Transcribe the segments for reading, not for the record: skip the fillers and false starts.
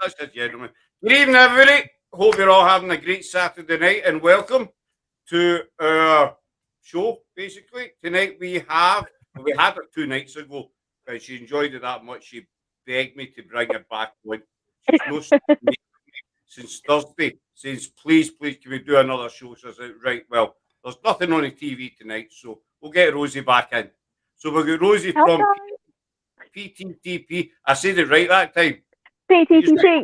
Such a gentleman. Good evening, everybody. Hope you're all having a great Saturday night, and welcome to our show. Basically, tonight we had it 2 nights ago, but she enjoyed it that much. She begged me to bring it back on. She's no since Thursday. Says, please, can we do another show? So I said, right, well, there's nothing on the TV tonight, so we'll get Rosie back in. So we've got Rosie from PTTP. I said it right that time. PTTP.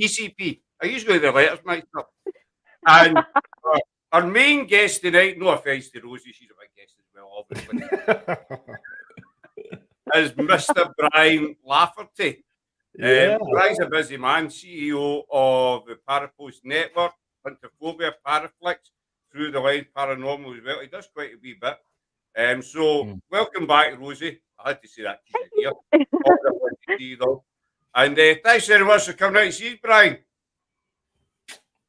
PCP. I usually the letters mixed up. And our main guest tonight, no offense to Rosie, she's a big guest as well, obviously, is Mr. Bryan Laventry. Yeah. Bryan's a busy man, CEO of the PARAPOST network, HAUNTAPHOBIA, PARAFLIXX, through the line Paranormal as well. He does quite a wee bit. Welcome back, Rosie. I had to say that to you here. And thanks very much for coming out to see us, Bryan.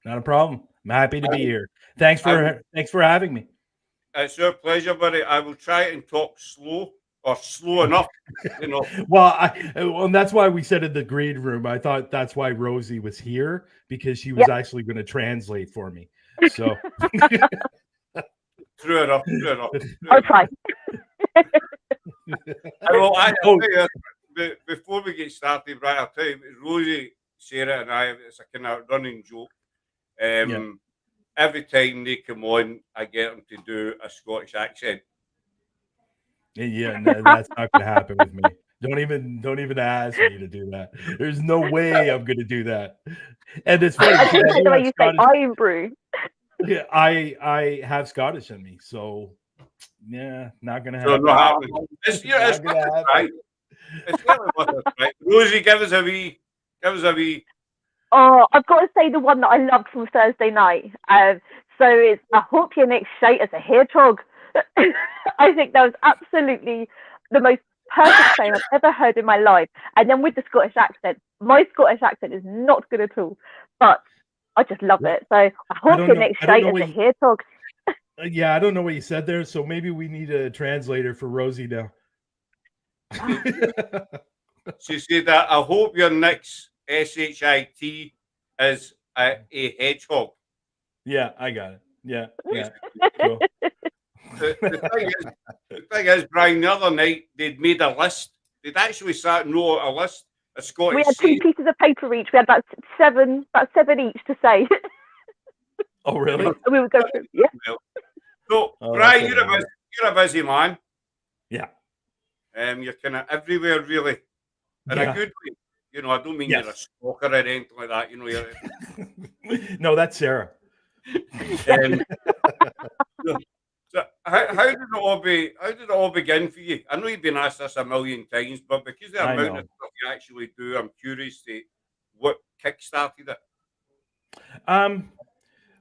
Not a problem. I'm happy to be here. Thanks for having me. It's our pleasure, buddy. I will try and talk slow enough, you know. Well, that's why we said in the green room. I thought that's why Rosie was here, because she was actually going to translate for me. So true enough. I'll try. Before we get started, Bryan, I'll tell you, Rosie, Sarah, and I, it's a kind of running joke. Every time they come on, I get them to do a Scottish accent. Yeah, no, that's not going to happen with me. Don't even ask me to do that. There's no way I'm going to do that. And it's funny. I think that's the way you say "I'm Brew." Yeah, I have Scottish in me, so yeah, not going to happen. So not happening. It's right. It's right. Rosie, give us a wee. Oh, I've got to say the one that I loved from Thursday night. So it's "I hope your next shite is a hedgehog." I think that was absolutely the most perfect thing I've ever heard in my life. And then with the Scottish accent, my Scottish accent is not good at all, but I just love it. So I hope your next shite is a hedgehog. Yeah, I don't know what you said there, so maybe we need a translator for Rosie now. She said that I hope your next SHIT is a hedgehog. Yeah, I got it. Yeah. Cool. The thing is, Bryan, the other night they'd made a list. They'd actually wrote a list of Scottish. We had 2 pieces of paper each. We had about seven each to say. Oh, really? We would go through. Yeah. So, Bryan, you're a busy man. Yeah. You're kind of everywhere, really, in a good way. You know, I don't mean you're a stalker or anything like that. You know, you're. No, that's Sarah. So how did it all begin for you? I know you've been asked this a million times, but because of the amount of stuff you actually do, I'm curious to what kickstarted it.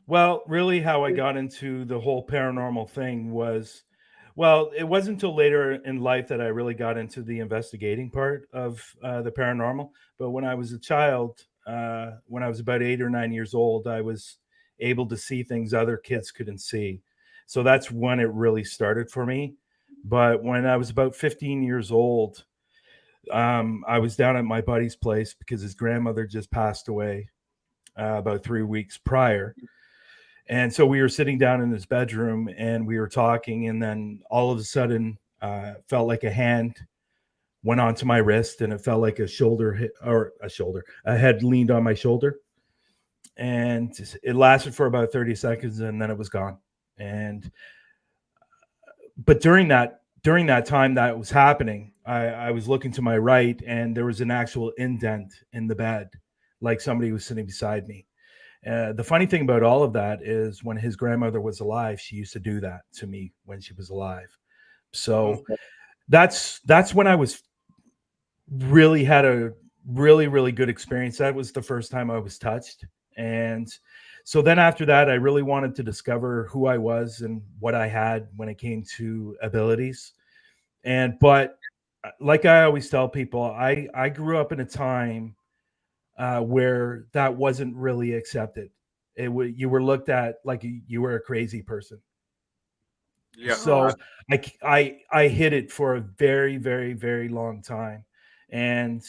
Well, really how I got into the whole paranormal thing was, well, it wasn't until later in life that I really got into the investigating part of the paranormal. But when I was a child, when I was about 8 or 9 years old, I was able to see things other kids couldn't see. So that's when it really started for me. But when I was about 15 years old, I was down at my buddy's place because his grandmother just passed away about 3 weeks prior. And so we were sitting down in his bedroom and we were talking, and then all of a sudden felt like a hand went onto my wrist, and it felt like a head leaned on my shoulder. And it lasted for about 30 seconds and then it was gone. But during that time that was happening, I was looking to my right, and there was an actual indent in the bed, like somebody was sitting beside me. The funny thing about all of that is when his grandmother was alive, she used to do that to me when she was alive. So that's when I was really had a really good experience. That was the first time I was touched. And so then after that, I really wanted to discover who I was and what I had when it came to abilities. But like I always tell people, I grew up in a time where that wasn't really accepted. You were looked at like you were a crazy person. Yeah. So I hid it for a very long time. And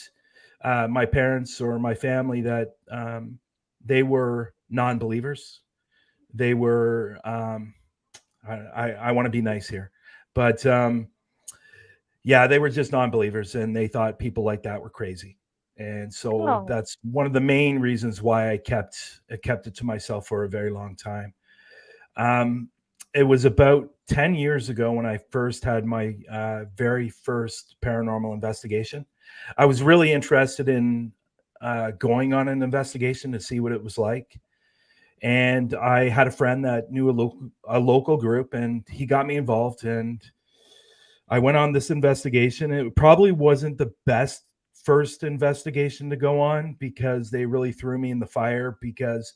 my parents or my family that they were non-believers. They were, I want to be nice here, but yeah, they were just non-believers, and they thought people like that were crazy. And so that's one of the main reasons why I kept it to myself for a very long time. It was about 10 years ago when I first had my very first paranormal investigation. I was really interested in going on an investigation to see what it was like. And I had a friend that knew a local group, and he got me involved, and I went on this investigation. It probably wasn't the best first investigation to go on because they really threw me in the fire, because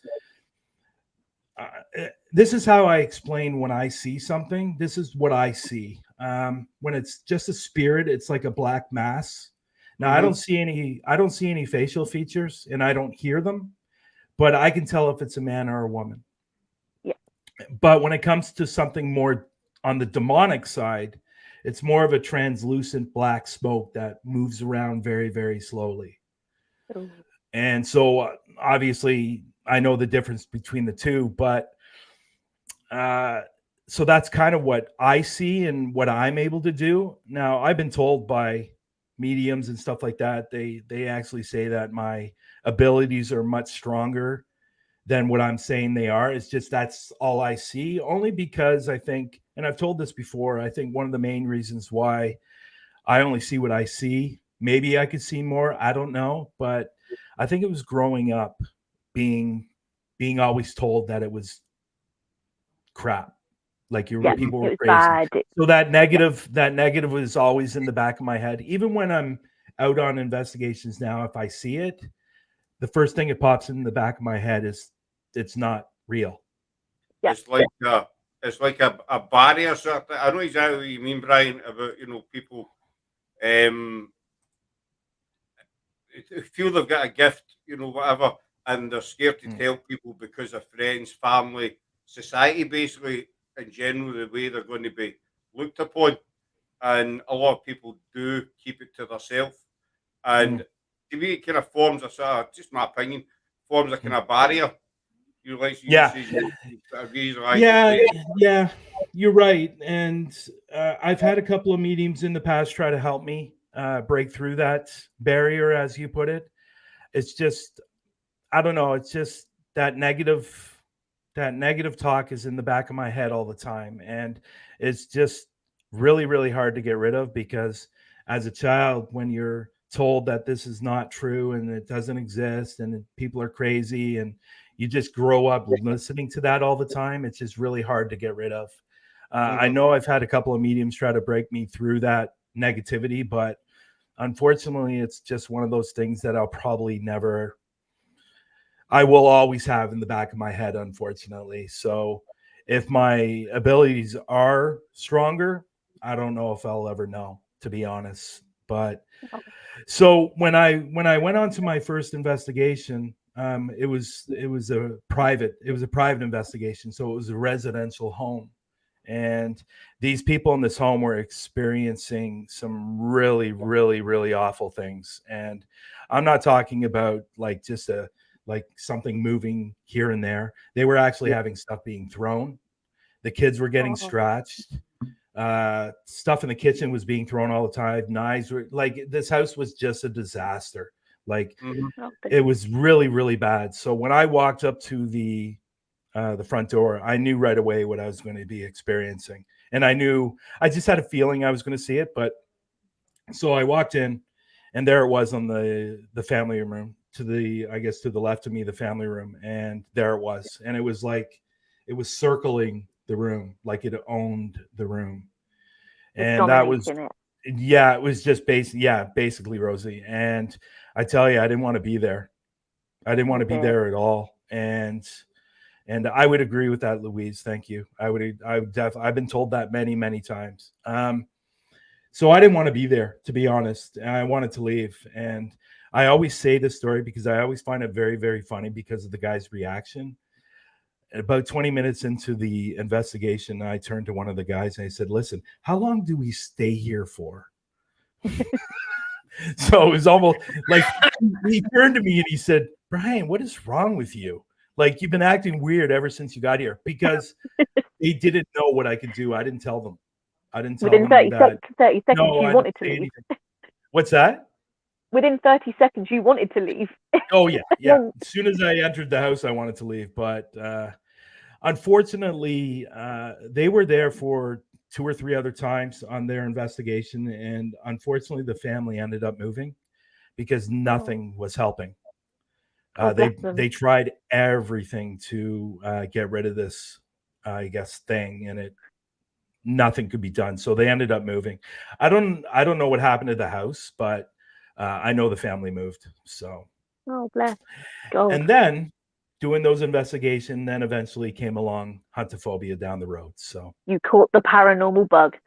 this is how I explain when I see something. This is what I see. When it's just a spirit, it's like a black mass. Now, I don't see any facial features, and I don't hear them, but I can tell if it's a man or a woman. Yeah. But when it comes to something more on the demonic side, it's more of a translucent black smoke that moves around very, very slowly. Ooh. And so obviously I know the difference between the two, but so that's kind of what I see and what I'm able to do. Now, I've been told by mediums and stuff like that, they actually say that my abilities are much stronger than what I'm saying they are. It's just that's all I see, only because I think, and I've told this before, I think one of the main reasons why I only see what I see, maybe I could see more, I don't know, but I think it was growing up being always told that it was crap, like people were crazy. Bad. So that negative was always in the back of my head. Even when I'm out on investigations now, if I see it, the first thing that pops in the back of my head is it's not real. Yeah. It's like a barrier sort of thing. I know exactly what you mean, Brian, about people feel they've got a gift, whatever, and they're scared to tell people because of friends, family, society, basically, in general, the way they're going to be looked upon. And a lot of people do keep it to themselves. And to me, it kind of forms just my opinion, forms a kind of barrier. Yeah, you're right. And I've had a couple of mediums in the past try to help me break through that barrier, as you put it. It's just, I don't know. It's just that negative talk is in the back of my head all the time. And it's just really, really hard to get rid of, because as a child, when you're told that this is not true and it doesn't exist and people are crazy, and you just grow up listening to that all the time, it's just really hard to get rid of. I know I've had a couple of mediums try to break me through that negativity, but unfortunately, it's just one of those things that I will always have in the back of my head, unfortunately. So if my abilities are stronger, I don't know if I'll ever know, to be honest. But so when I went on to my first investigation, it was a private investigation. So it was a residential home. And these people in this home were experiencing some really, really, really awful things. And I'm not talking about like just something moving here and there. They were actually having stuff being thrown. The kids were getting scratched. Stuff in the kitchen was being thrown all the time. Knives were this house was just a disaster. It was really, really bad. So when I walked up to the front door, I knew right away what I was going to be experiencing. And I just had a feeling I was going to see it. But so I walked in, and there it was on the family room, to the left of me, the family room. And there it was. And it was it was circling the room, like it owned the room. And that was, it was just basically, Rosie. And I tell you, I didn't want to be there. I didn't want to be there at all. And I would agree with that, Louise. Thank you. I've been told that many, many times. So I didn't want to be there, to be honest. And I wanted to leave. And I always say this story because I always find it very, very funny because of the guy's reaction. About 20 minutes into the investigation, I turned to one of the guys and I said, "Listen, how long do we stay here for?" So it was almost like he turned to me and he said, "Bryan, what is wrong with you? Like, you've been acting weird ever since you got here," because they didn't know what I could do. I didn't tell them. I didn't tell Within them that. 30 seconds, No, you I didn't wanted to say leave. anything. What's that? Within 30 seconds, you wanted to leave. Oh yeah, yeah. As soon as I entered the house, I wanted to leave, but unfortunately, they were there for 2 or 3 other times on their investigation, and unfortunately, the family ended up moving because nothing was helping. They tried everything to get rid of this, I guess, thing, and nothing could be done. So they ended up moving. I don't know what happened to the house, but I know the family moved. So, oh bless God. And then doing those investigations, then eventually came along Hauntaphobia down the road. So you caught the paranormal bug.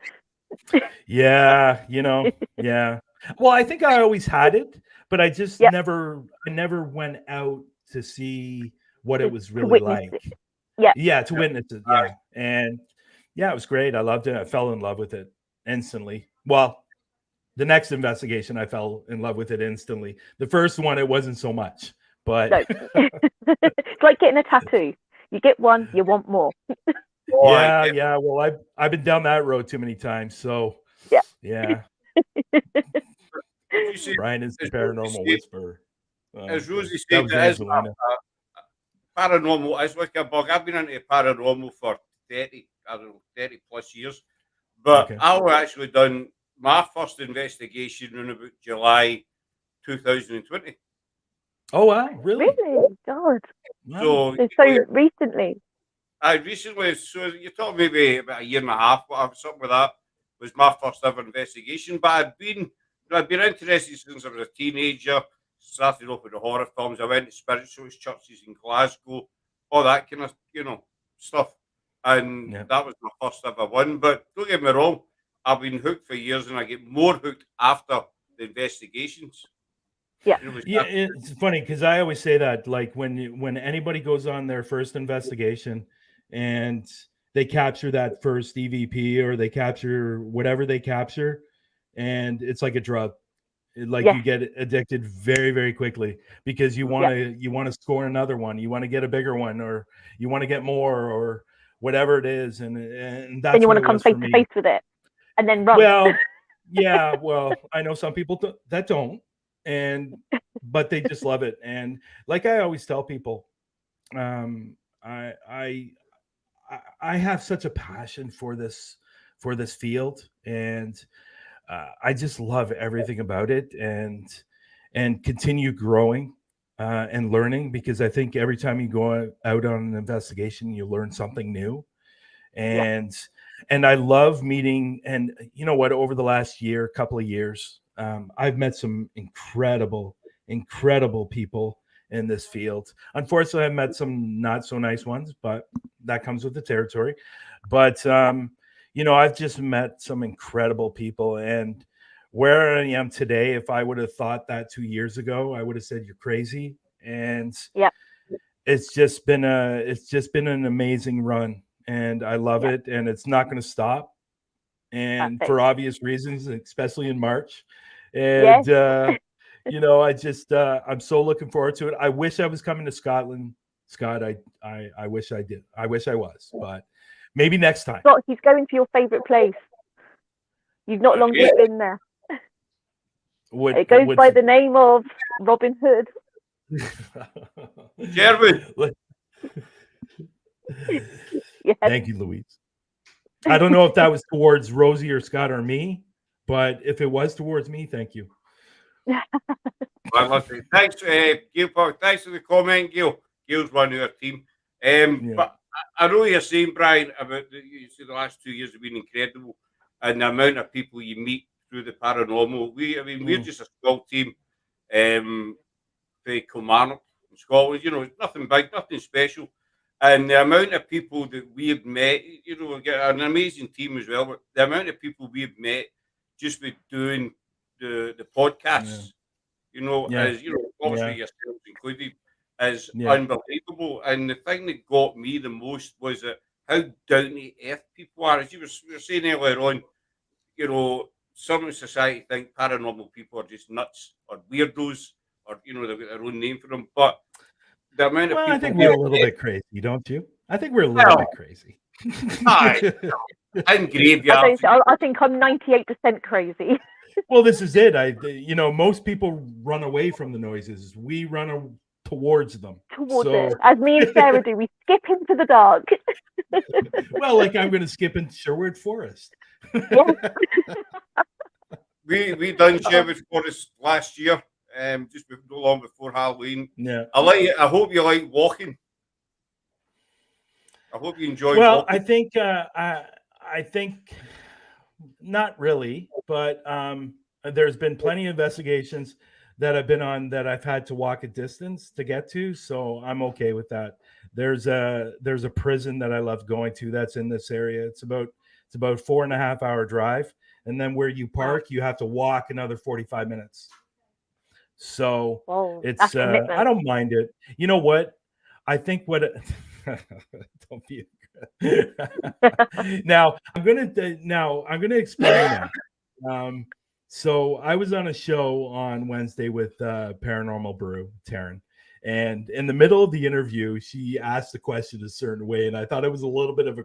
yeah, yeah. Well, I think I always had it, but I just never went out to see what it was really like. Yeah, to witness it. Yeah. And yeah, it was great. I loved it. I fell in love with it instantly. Well, the next investigation, I fell in love with it instantly. The first one, it wasn't so much, but it's like getting a tattoo. You get one, you want more. Yeah. Well, I've been down that road too many times. So yeah. Bryan is the paranormal whisperer. As Rosie said, it is paranormal. It's like a bug. I've been into paranormal for 30 plus years. But I've actually done my first investigation in about July 2020. Oh wow, really? Really? God. So recently. So you're talking maybe about a year and a half, whatever, something like that, was my first ever investigation. But I've been interested since I was a teenager. Started off with the horror films. I went to spiritualist churches in Glasgow, all that kind of stuff. And that was my first ever one. But don't get me wrong, I've been hooked for years, and I get more hooked after the investigations. Yeah, it's funny because I always say that, like when anybody goes on their first investigation and they capture that first EVP or they capture whatever they capture, and it's like a drug. You get addicted very, very quickly because you want to score another one, you want to get a bigger one, or you want to get more, or whatever it is, and that's then you want to come face to face with it and then run. Well, yeah, well, I know some people that don't, but they just love it. And like I always tell people, I have such a passion for this field, and I just love everything about it, and continue growing and learning, because I think every time you go out on an investigation, you learn something new. And I love meeting, and you know what, over the last couple of years, I've met some incredible people in this field. Unfortunately, I've met some not so nice ones, but that comes with the territory. But I've just met some incredible people, and where I am today, if I would have thought that 2 years ago, I would have said you're crazy. And it's just been an amazing run, and I love it, and it's not going to stop. And for obvious reasons, especially in March. And I'm so looking forward to it. I wish I was coming to Scotland, Scott. I wish I did. I wish I was, but maybe next time. Scott, he's going to your favorite place. You've not long been there. It goes by the name of Robin Hood. Jeremy. Thank you, Louise. I don't know if that was towards Rosie or Scott or me, but if it was towards me, thank you. Thanks, Gail. Thanks for the comment, Gail. Gail's one of our team. But I know you're saying, Bryan, about the last 2 years have been incredible, and the amount of people you meet through the paranormal. We're just a small team. The Kilmarnock in Scotland, nothing big, nothing special. And the amount of people that we have met, we get an amazing team as well. But the amount of people we have met just with doing the podcasts, obviously yourselves included, is unbelievable. And the thing that got me the most was how down to earth people are. As you were saying earlier on, some in society think paranormal people are just nuts or weirdos, or they've got their own name for them. But the amount of Well, people I think we're a little bit crazy, don't you? I think we're a little Well, bit crazy. aye, and graveyards. I think I'm 98% crazy. Well, this is it. Most people run away from the noises. We run towards them. Towards it. As me and Sarah do, we skip into the dark. Well, like I'm going to skip into Sherwood Forest. We done Sherwood Forest last year, just no long before Halloween. Yeah. I hope you like walking. I hope you enjoy. Well, walking. I think not really, but there's been plenty of investigations that I've been on that I've had to walk a distance to get to, so I'm okay with that. There's a prison that I love going to that's in this area. It's about 4.5 hour drive, and then where you park, you have to walk another 45 minutes. So it's I don't mind it. You know what? I think don't be now I'm gonna explain that. So I was on a show on Wednesday with Paranormal Brew, Taryn, and in the middle of the interview, she asked the question a certain way, and I thought it was a little bit of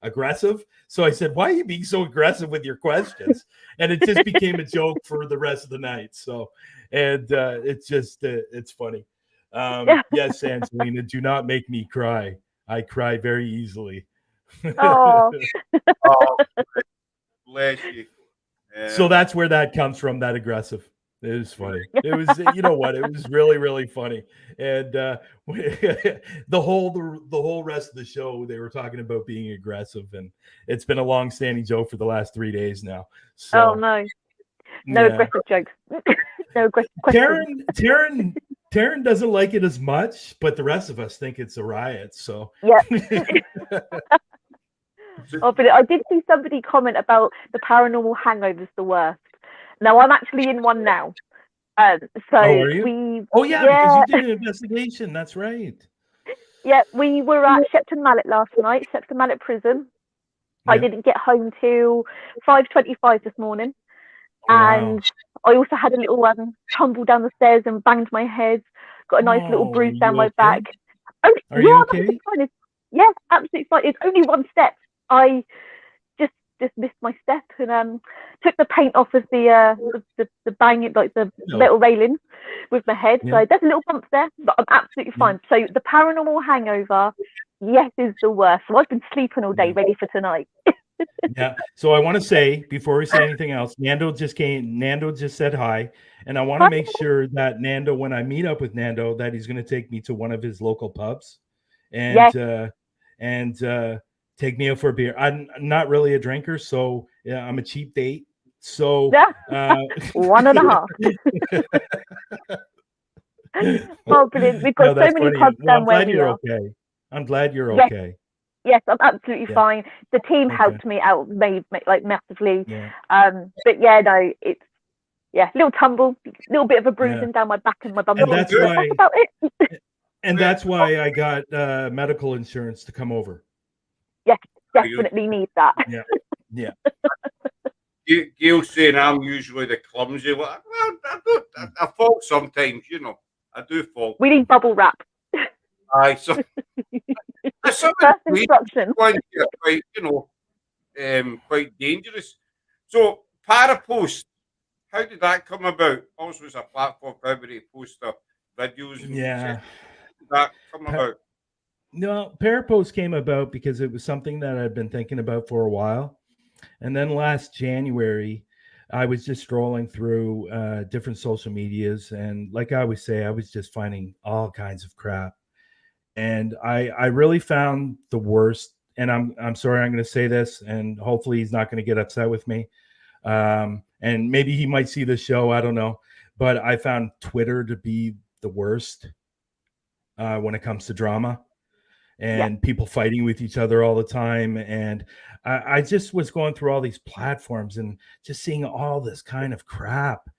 aggressive. So I said, "Why are you being so aggressive with your questions?" And it just became a joke for the rest of the night. So, and it's funny. Yes, Angelina, do not make me cry. I cry very easily. Oh, bless you. So that's where that comes from, that aggressive. It was funny. It was, you know what? It was really, really funny. And the whole rest of the show, they were talking about being aggressive, and it's been a long-standing joke for the last 3 days now. So, oh no aggressive jokes. No aggressive questions. Taryn doesn't like it as much, but the rest of us think it's a riot. So yeah. Oh, but I did see somebody comment about the paranormal hangover's the worst. Now I'm actually in one now. are you? Because you did an investigation. That's right. Yeah, we were at Shepton Mallet last night, Shepton Mallet Prison. Yeah. I didn't get home till 5:25 this morning. And I also had a little tumble down the stairs and banged my head. Got a nice little bruise down my back. Are you okay? Yeah, absolutely fine. It's only one step. I just missed my step and took the paint off of the banging, like the metal railing with my head. Yeah. So there's a little bump there, but I'm absolutely fine. So the paranormal hangover, yes, is the worst. So I've been sleeping all day, ready for tonight. Yeah. So I want to say, before we say anything else, Nando just said hi, and I want to make sure that Nando, when I meet up with Nando, that he's going to take me to one of his local pubs, and take me out for a beer. I'm not really a drinker, so yeah, I'm a cheap date. So 1.5. Oh, brilliant! We've got so many pubs down where we are. Okay. I'm glad you're okay. Yes, I'm absolutely fine. The team helped me out, massively. Yeah. But yeah, no, it's little tumble, little bit of a bruising down my back and my bum. And that's about it. And that's why I got medical insurance to come over. Yes, definitely need that. Yeah. Gail's saying I'm usually the clumsy one. Well, I fall sometimes, I do fall. We need bubble wrap. Aye, so first instruction. Quite dangerous. So PARAPOST, how did that come about? Also, it's a platform for everybody to post their videos. Yeah. How did that come about? No, PARAPOST came about because it was something that I'd been thinking about for a while. And then last January, I was just scrolling through different social medias. And like I always say, I was just finding all kinds of crap. And I really found the worst. And I'm sorry, I'm going to say this, and hopefully he's not going to get upset with me. And maybe he might see the show. I don't know. But I found Twitter to be the worst when it comes to drama. And people fighting with each other all the time. And I just was going through all these platforms and just seeing all this kind of crap.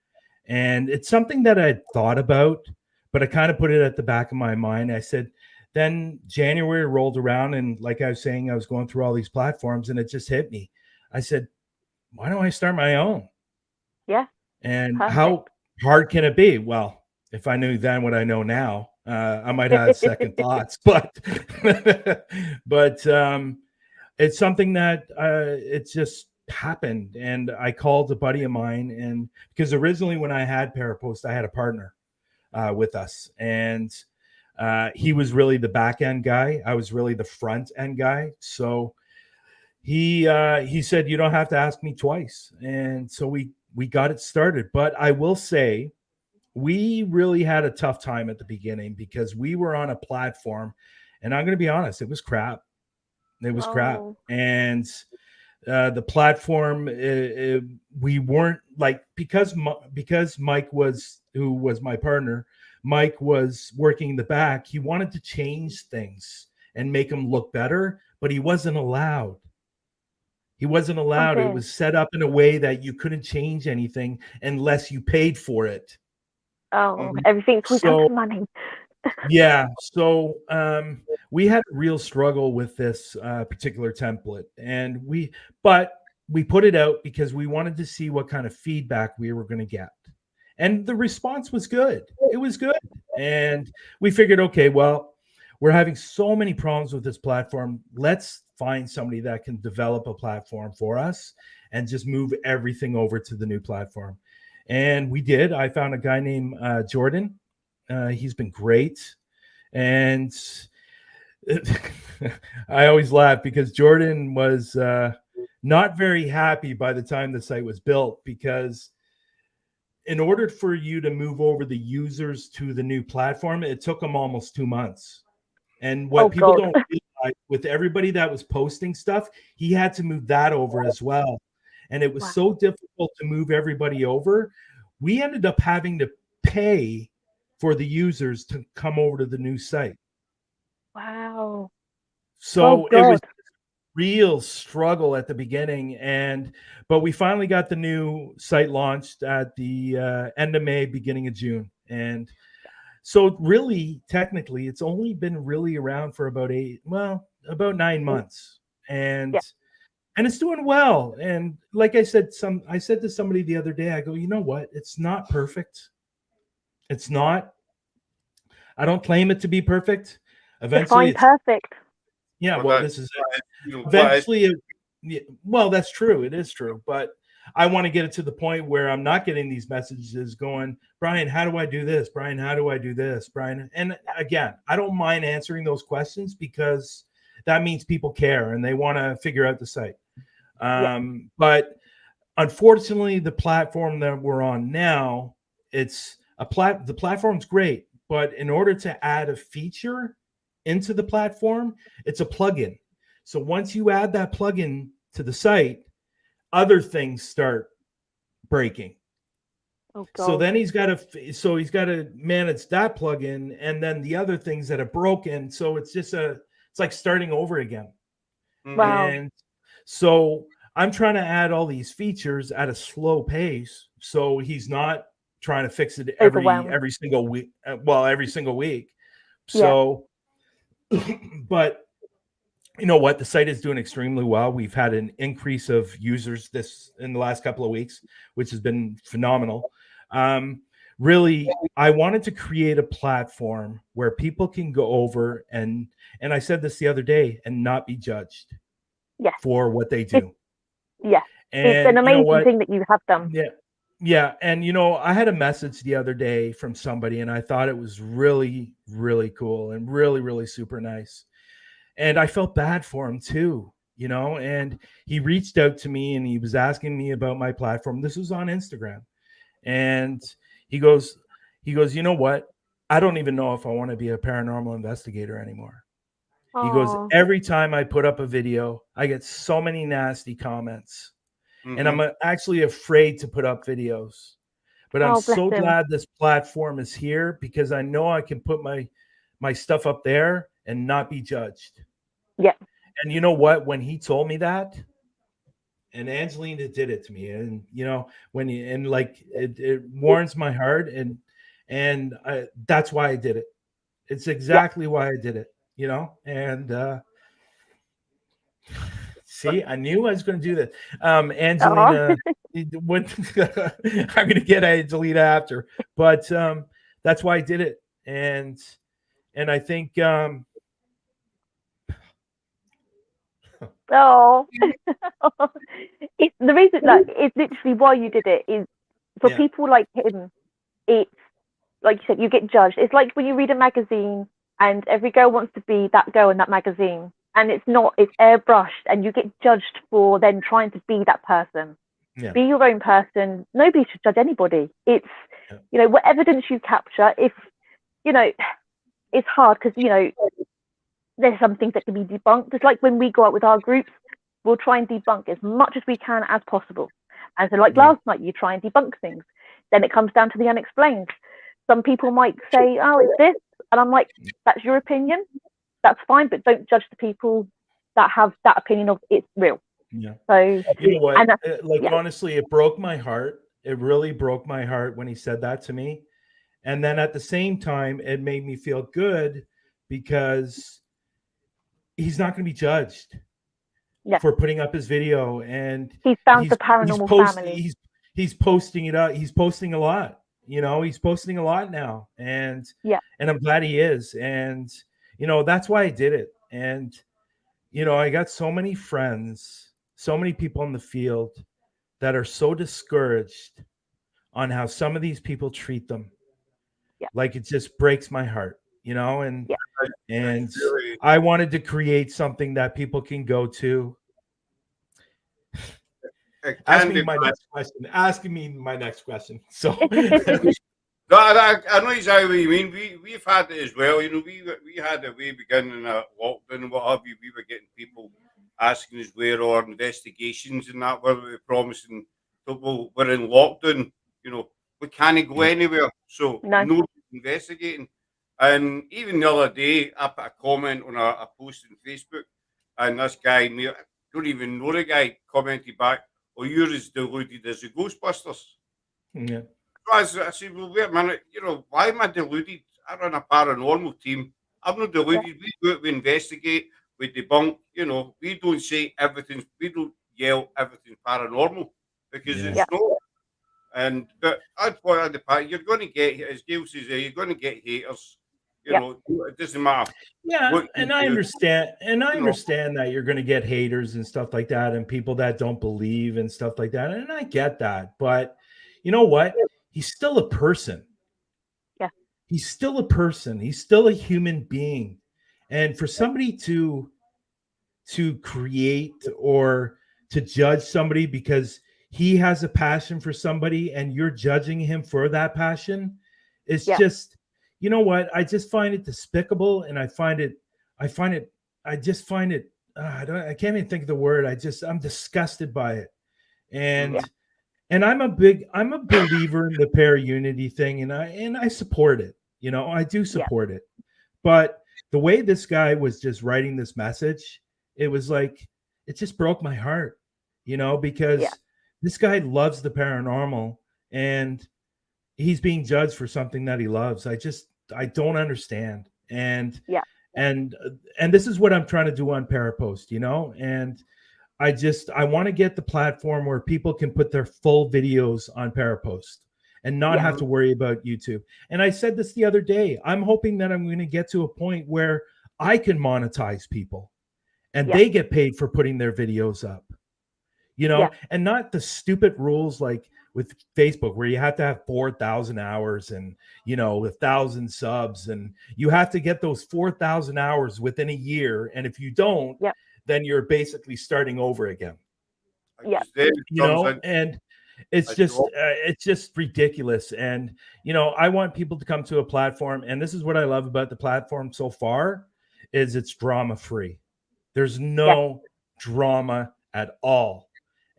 And it's something that I thought about, but I kind of put it at the back of my mind. I said, then January rolled around, and like I was saying, I was going through all these platforms, and it just hit me. I said, why don't I start my own? Yeah. And Perfect. how hard can it be? Well, if I knew then what I know now, I might have second thoughts, but it's something that it just happened. And I called a buddy of mine, and because originally when I had PARAPOST, I had a partner with us, and he was really the back end guy. I was really the front end guy. So he said, you don't have to ask me twice. And so we got it started. But I will say, we really had a tough time at the beginning because we were on a platform, and I'm going to be honest, it was crap. It was crap. And the platform, we weren't like, because Mike was, who was my partner, Mike was working in the back. He wanted to change things and make them look better, but he wasn't allowed. He wasn't allowed. Okay. It was set up in a way that you couldn't change anything unless you paid for it. Oh, everything's down to money. Yeah. So we had a real struggle with this particular template, and we put it out because we wanted to see what kind of feedback we were going to get. And the response was good. It was good. And we figured, okay, well, we're having so many problems with this platform. Let's find somebody that can develop a platform for us and just move everything over to the new platform. And we did. I found a guy named Jordan. He's been great. And I always laugh because Jordan was not very happy by the time the site was built, because in order for you to move over the users to the new platform, it took them almost 2 months. And what people don't realize, with everybody that was posting stuff, he had to move that over as well. And it was so difficult to move everybody over. We ended up having to pay for the users to come over to the new site. Wow. So it was a real struggle at the beginning, but we finally got the new site launched at the end of May, beginning of June. And so really, technically, it's only been really around for about 9 months. And it's doing well. And like I said to somebody the other day, I go, you know what? It's not perfect. It's not. I don't claim it to be perfect. Eventually, it's perfect. Yeah, well, this is it. Eventually, well, that's true. It is true. But I want to get it to the point where I'm not getting these messages going, Bryan, how do I do this? Bryan, how do I do this? Bryan. And again, I don't mind answering those questions because that means people care and they want to figure out the site. But unfortunately, the platform that we're on now, the platform's great, but in order to add a feature into the platform, it's a plugin. So once you add that plugin to the site, other things start breaking. So then he's got to manage that plugin and then the other things that are broken. So it's like starting over again. Wow. And so I'm trying to add all these features at a slow pace, so he's not trying to fix it every single week. Every single week. So, but you know what? The site is doing extremely well. We've had an increase of users in the last couple of weeks, which has been phenomenal. Really, I wanted to create a platform where people can go over and I said this the other day, and not be judged for what they do. And it's an amazing thing that you have done. Yeah. And I had a message the other day from somebody, and I thought it was really, really cool and really, really super nice. And I felt bad for him too, and he reached out to me and he was asking me about my platform. This was on Instagram. And he goes, you know what? I don't even know if I want to be a paranormal investigator anymore. He goes, every time I put up a video, I get so many nasty comments. And I'm actually afraid to put up videos. But I'm so glad this platform is here, because I know I can put my stuff up there and not be judged. Yeah. And you know what? When he told me that, and Angelina did it to me, and it warms my heart, and that's why I did it. It's exactly why I did it, and See, I knew I was going to do this. Angelina, what I'm going to get Angelina after, but that's why I did it. And I think it's the reason, like, it's literally why you did it is for people like him. It's like you said, you get judged. It's like when you read a magazine and every girl wants to be that girl in that magazine, and it's airbrushed, and you get judged for then trying to be that person. Be your own person. Nobody should judge anybody. It's what evidence you capture. If it's hard because there's some things that can be debunked. It's like when we go out with our groups, we'll try and debunk as much as we can as possible. And so, like last night, you try and debunk things. Then it comes down to the unexplained. Some people might say, "Oh, it's this," and I'm like, "That's your opinion. That's fine, but don't judge the people that have that opinion of it's real." Yeah. So you know what? Honestly, it broke my heart. It really broke my heart when he said that to me. And then at the same time, it made me feel good because he's not going to be judged for putting up his video. And he's found the paranormal family. He's posting it up. He's posting a lot. He's posting a lot now. And I'm glad he is. And that's why I did it. And I got so many friends, so many people in the field that are so discouraged on how some of these people treat them. Like, it just breaks my heart, and I wanted to create something that people can go to. Ask me my next question. So I know exactly what you mean. We've had it as well. We had it way beginning of lockdown and what have you. We were getting people asking us where our investigations and that, where we were promising people we're in lockdown. We can't go anywhere, so nobody's investigating. And even the other day, I put a comment on a post on Facebook, and this guy, I don't even know the guy, commented back, "Oh, you're as deluded as the Ghostbusters." Yeah. So I said, "Well, wait a minute. Why am I deluded? I run a paranormal team. I'm not deluded. We go out, we investigate, we debunk. We don't say everything. We don't yell everything's paranormal because it's not." But I'd point out the part, you're going to get, as Gail says, you're going to get haters. It doesn't matter. Yeah, and I understand, that you're going to get haters and stuff like that, and people that don't believe and stuff like that, and I get that. But you know what? He's still a person. Yeah, he's still a person. He's still a human being, and for somebody to create or to judge somebody because he has a passion for somebody and you're judging him for that passion, it's just, you know what? I just find it despicable, and I just find it, I can't even think of the word. I'm disgusted by it. And I'm a believer in the para-unity thing, and I support it. I do support it. But the way this guy was just writing this message, it was like, it just broke my heart, because this guy loves the paranormal and he's being judged for something that he loves. I don't understand. And this is what I'm trying to do on PARAPOST, and I want to get the platform where people can put their full videos on PARAPOST and not have to worry about YouTube. And I said this the other day, I'm hoping that I'm going to get to a point where I can monetize people and they get paid for putting their videos up. And not the stupid rules like with Facebook where you have to have 4,000 hours and, 1,000 subs, and you have to get those 4,000 hours within a year. And if you don't, then you're basically starting over again. And it's just ridiculous. And, I want people to come to a platform, and this is what I love about the platform so far is it's drama free. There's no drama at all.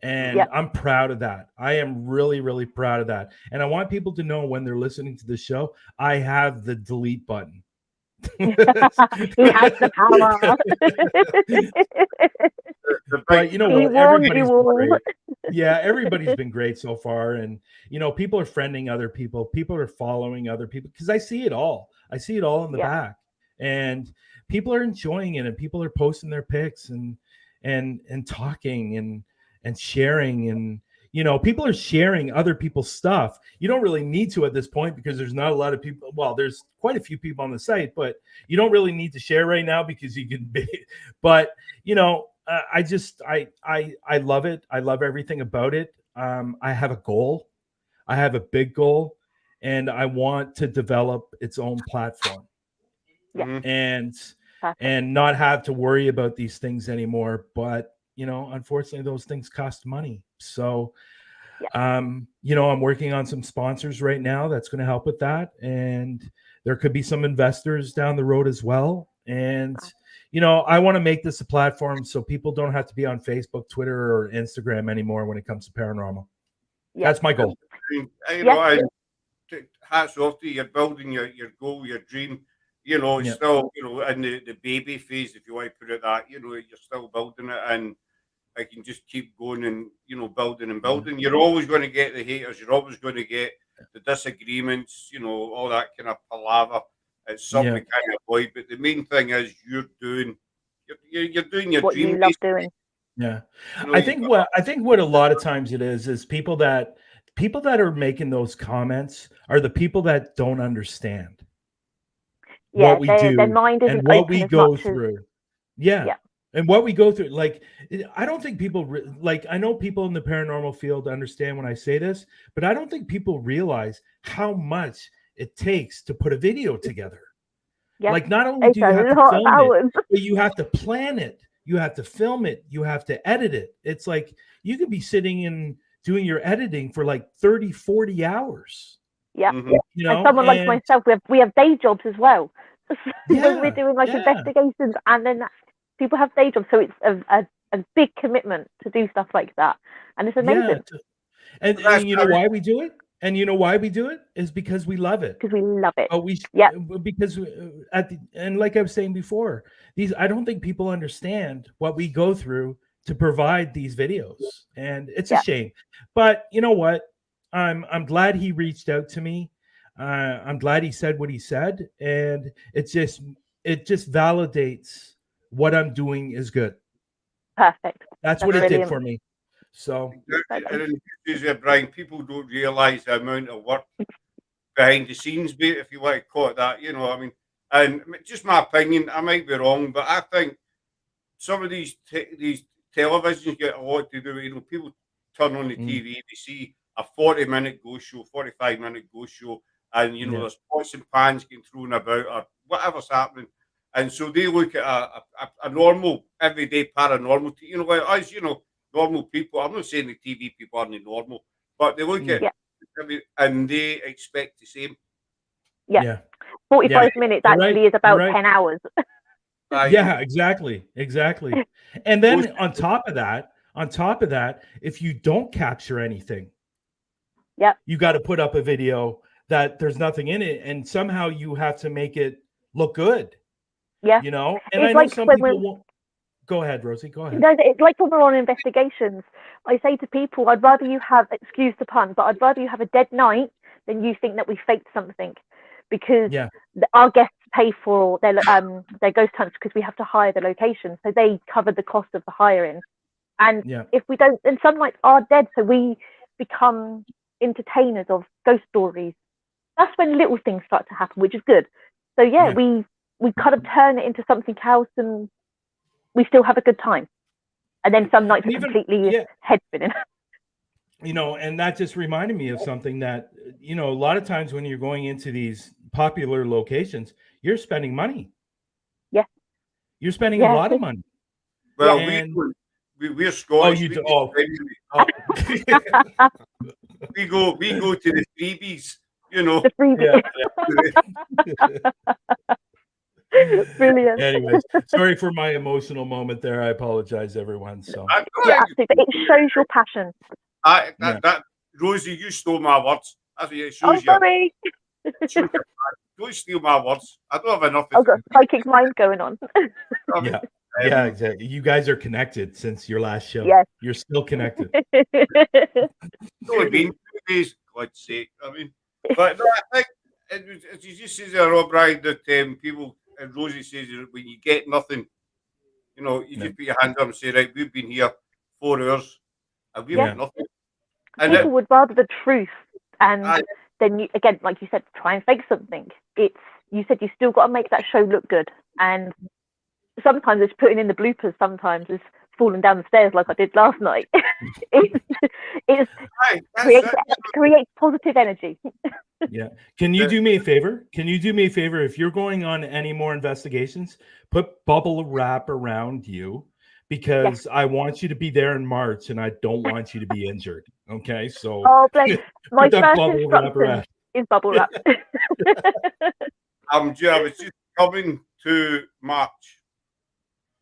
And I'm proud of that. I am really, really proud of that. And I want people to know when they're listening to the show, I have the delete button. He has the power. But everybody's been great. Yeah, everybody's been great so far. And, people are friending other people. People are following other people because I see it all. I see it all in the back. And people are enjoying it, and people are posting their pics, and and talking and sharing, and people are sharing other people's stuff. You don't really need to at this point because there's not a lot of people. Well, there's quite a few people on the site, but you don't really need to share right now because you can be. But I love it. I love everything about it. I have a goal. I have a big goal, and I want to develop its own platform. Yeah. And Perfect. not have to worry about these things anymore. But unfortunately, those things cost money. So, I'm working on some sponsors right now that's going to help with that, and there could be some investors down the road as well. And I want to make this a platform so people don't have to be on Facebook, Twitter, or Instagram anymore when it comes to paranormal. That's my goal. Hats off to you. You're building your goal, your dream. It's still, in the baby phase, if you want to put it that, you're still building it, and I can just keep going and, building and building. You're always going to get the haters. You're always going to get the disagreements, all that kind of palaver. It's something to kind of avoid. But the main thing is you're doing your what dream. You love doing. Yeah. I think what a lot of times it is people that are making those comments are the people that don't understand what we do, their mind isn't and what open we as go much through. Yeah. And what we go through. Like, I don't think people I know people in the paranormal field understand when I say this, but I don't think people realize how much it takes to put a video together. Yeah. Like, not only do you have to film it, but you have to plan it, you have to film it, you have to edit it. It's like you could be sitting and doing your editing for like 30, 40 hours. Yeah. And someone like myself, we have day jobs as well. We're doing investigations, and then people have day jobs, so it's a big commitment to do stuff like that, and it's amazing. And you know why we do it? And you know why we do it is because we love it. Because we love it. Because and like I was saying before, I don't think people understand what we go through to provide these videos, and it's a shame. But you know what? I'm glad he reached out to me. I'm glad he said what he said, and it just validates what I'm doing is good. Perfect. That's what it did for me. So, Bryan, people don't realize the amount of work behind the scenes, if you want to call it that. And just my opinion, I might be wrong, but I think some of these televisions get a lot to do. People turn on the TV, they see a 40-minute ghost show, 45-minute ghost show, and there's pots and pans getting thrown about or whatever's happening, and so they look at a normal everyday paranormal. Like us, normal people. I'm not saying the TV people aren't normal, but they look at and they expect the same. 45 minutes actually is about 10 hours. Exactly. And then on top of that, if you don't capture anything, you got to put up a video that there's nothing in it, and somehow you have to make it look good. And it's I know some people won't. Go ahead, Rosie. Go ahead. It's like when we're on investigations. I say to people, I'd rather you have, excuse the pun, but I'd rather you have a dead night than you think that we faked something, because our guests pay for their ghost hunts because we have to hire the location, so they cover the cost of the hiring. And if we don't, and some nights are dead, so we become entertainers of ghost stories. That's when little things start to happen, which is good. So we kind of turn it into something else, and we still have a good time. And then some nights are completely head spinning. And that just reminded me of something that, a lot of times when you're going into these popular locations, you're spending money. Yeah. You're spending a lot of money. Well, we're Scottish. We go to the freebies, The freebies. Brilliant. Anyways, sorry for my emotional moment there. I apologize, everyone. So absolutely. It shows your passion. That Rosie, you stole my words. That's what it shows sorry. Don't steal my words. I don't have enough. I've got psychic mind going on. Exactly. You guys are connected since your last show. Yes. You're still connected. It's only been 2 days, God's sake. But no, I think, as you just said there, Bryan, that people, and Rosie says, when you get nothing, You know, you No. just put your hand up and say, right, we've been here 4 hours and we've Yeah. got nothing. And People would rather the truth, and I- then you, again, like you said, try and fake something. You said you still got to make that show look good, and sometimes it's putting in the bloopers. Sometimes it's falling down the stairs like I did last night. it's creates positive energy. Yeah. Can you do me a favor? Can you do me a favor? If you're going on any more investigations, put bubble wrap around you, because I want you to be there in March and I don't want you to be injured. Okay. So Oh, bless. My put that first bubble wrap instruction around. is bubble wrap. I was just coming to March,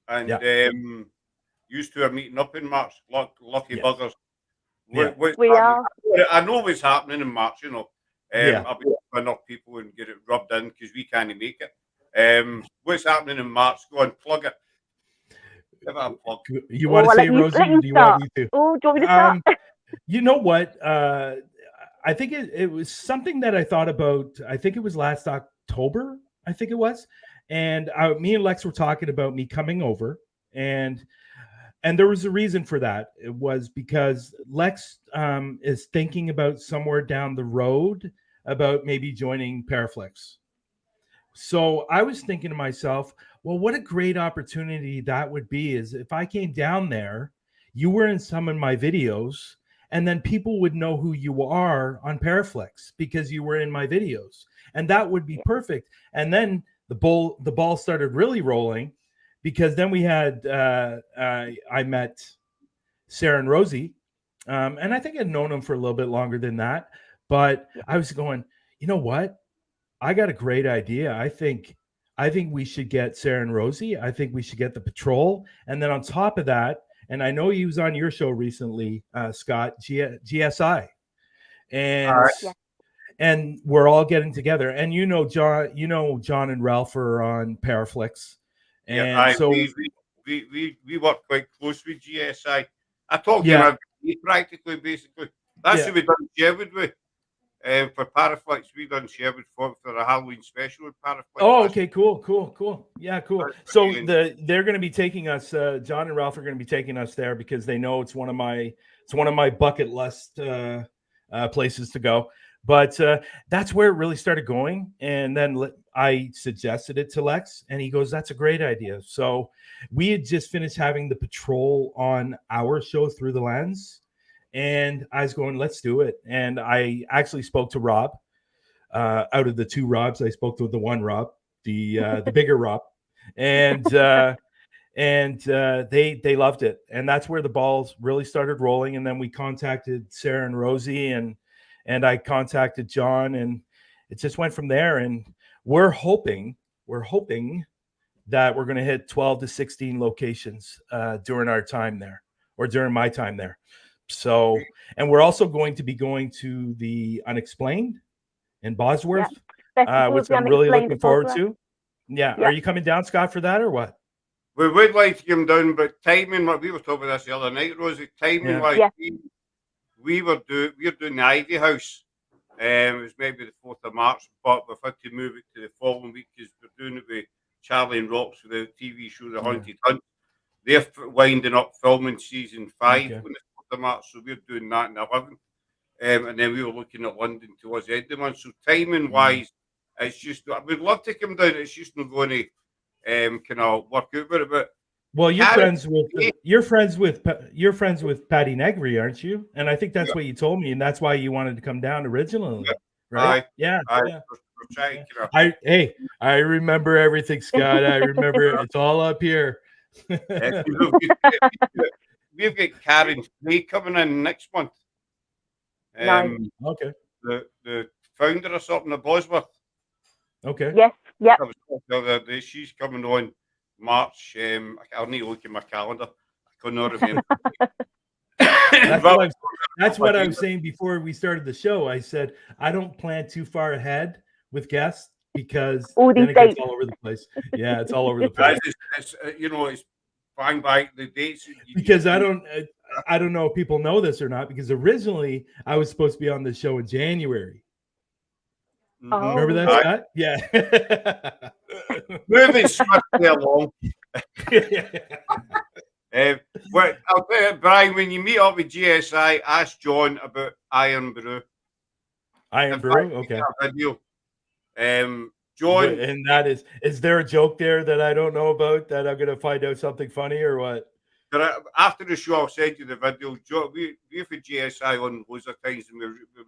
and used to a meeting up in March. Lucky buggers. Yeah. We are. I know what's happening in March. You know, Yeah. I'll be enough people and get it rubbed in because we can't make it. What's happening in March? Go and plug it. Give it a plug. You want to say, Rosie? Let you do you want me to? Oh, do you want me to start? You know what? I think it was something that I thought about. I think it was last October. I think it was. And me and Lex were talking about me coming over, and there was a reason for that. It was because Lex is thinking about somewhere down the road about maybe joining PARAFLIXX. So I was thinking to myself, well, what a great opportunity that would be, is if I came down there, you were in some of my videos, and then people would know who you are on PARAFLIXX because you were in my videos. And that would be perfect. And then the ball started really rolling, because then we had I met Sarah and Rosie, and I think I'd known them for a little bit longer than that. But I was going, you know what? I got a great idea. I think we should get Sarah and Rosie. I think we should get the patrol, and then on top of that, and I know he was on your show recently, Scott, GSI, and we're all getting together. And John and Ralph are on PARAFLIXX, and so we work quite close with GSI. I talk to him every day, practically, basically. That's who we done Sherwood with. For PARAFLIXX, we done Sherwood for a Halloween special with PARAFLIXX. Oh, okay, cool. Yeah, cool. So they're going to be taking us. John and Ralph are going to be taking us there because they know it's one of my bucket list places to go. But that's where it really started going. And then I suggested it to Lex, and he goes, "That's a great idea." So we had just finished having the patrol on our show Through the Lens. And I was going, let's do it. And I actually spoke to Rob. Out of the two Robs, I spoke to the one Rob, the bigger Rob, and they loved it. And that's where the balls really started rolling. And then we contacted Sarah and Rosie, and I contacted John, and it just went from there. And we're hoping that we're going to hit 12 to 16 locations during our time there, or during my time there. So, and we're also going to be going to the Unexplained in Bosworth, which I'm really looking forward to. Yeah. Are you coming down, Scott, for that, or what? We would like to come down, but timing, we were talking about this the other night, Rosie, timing, we're doing the Ivy House. It was maybe the 4th of March, but we've had to move it to the following week because we're doing it with Charlie and Rox for the TV show, The Haunted Hunt. They're winding up filming season 5 when it's 4th of March, so we're doing that in the 11th. And then we were looking at London towards the end of the month. So timing wise, it's just, we'd love to come down. It's just not going to kind of work out with it. But well, you're friends with Patty Negri, aren't you? And I think that's what you told me, and that's why you wanted to come down originally, right? I remember everything, Scott. I remember it's all up here. We've got Karen Frey coming in next month. Okay. The founder or something of Bosworth. Okay. Yes. Yep. She's coming on March. I'll need to look at my calendar. I cannot remember. That's what I was saying before we started the show. I said I don't plan too far ahead with guests because then it gets all over the place. Yeah, it's all over the place. It's bang by the dates. Because I don't know if people know this or not, because originally I was supposed to be on the show in January. Oh. Remember that, Scott? Yeah. Moving swiftly along. Well, I'll tell you, Brian, when you meet up with GSI, ask John about Iron Brew. Iron In Brew, fact, okay. a video. John, And that is there a joke there that I don't know about that I'm gonna find out something funny or what? after the show, I'll send you the video. John, we've had GSI on loads of times, and we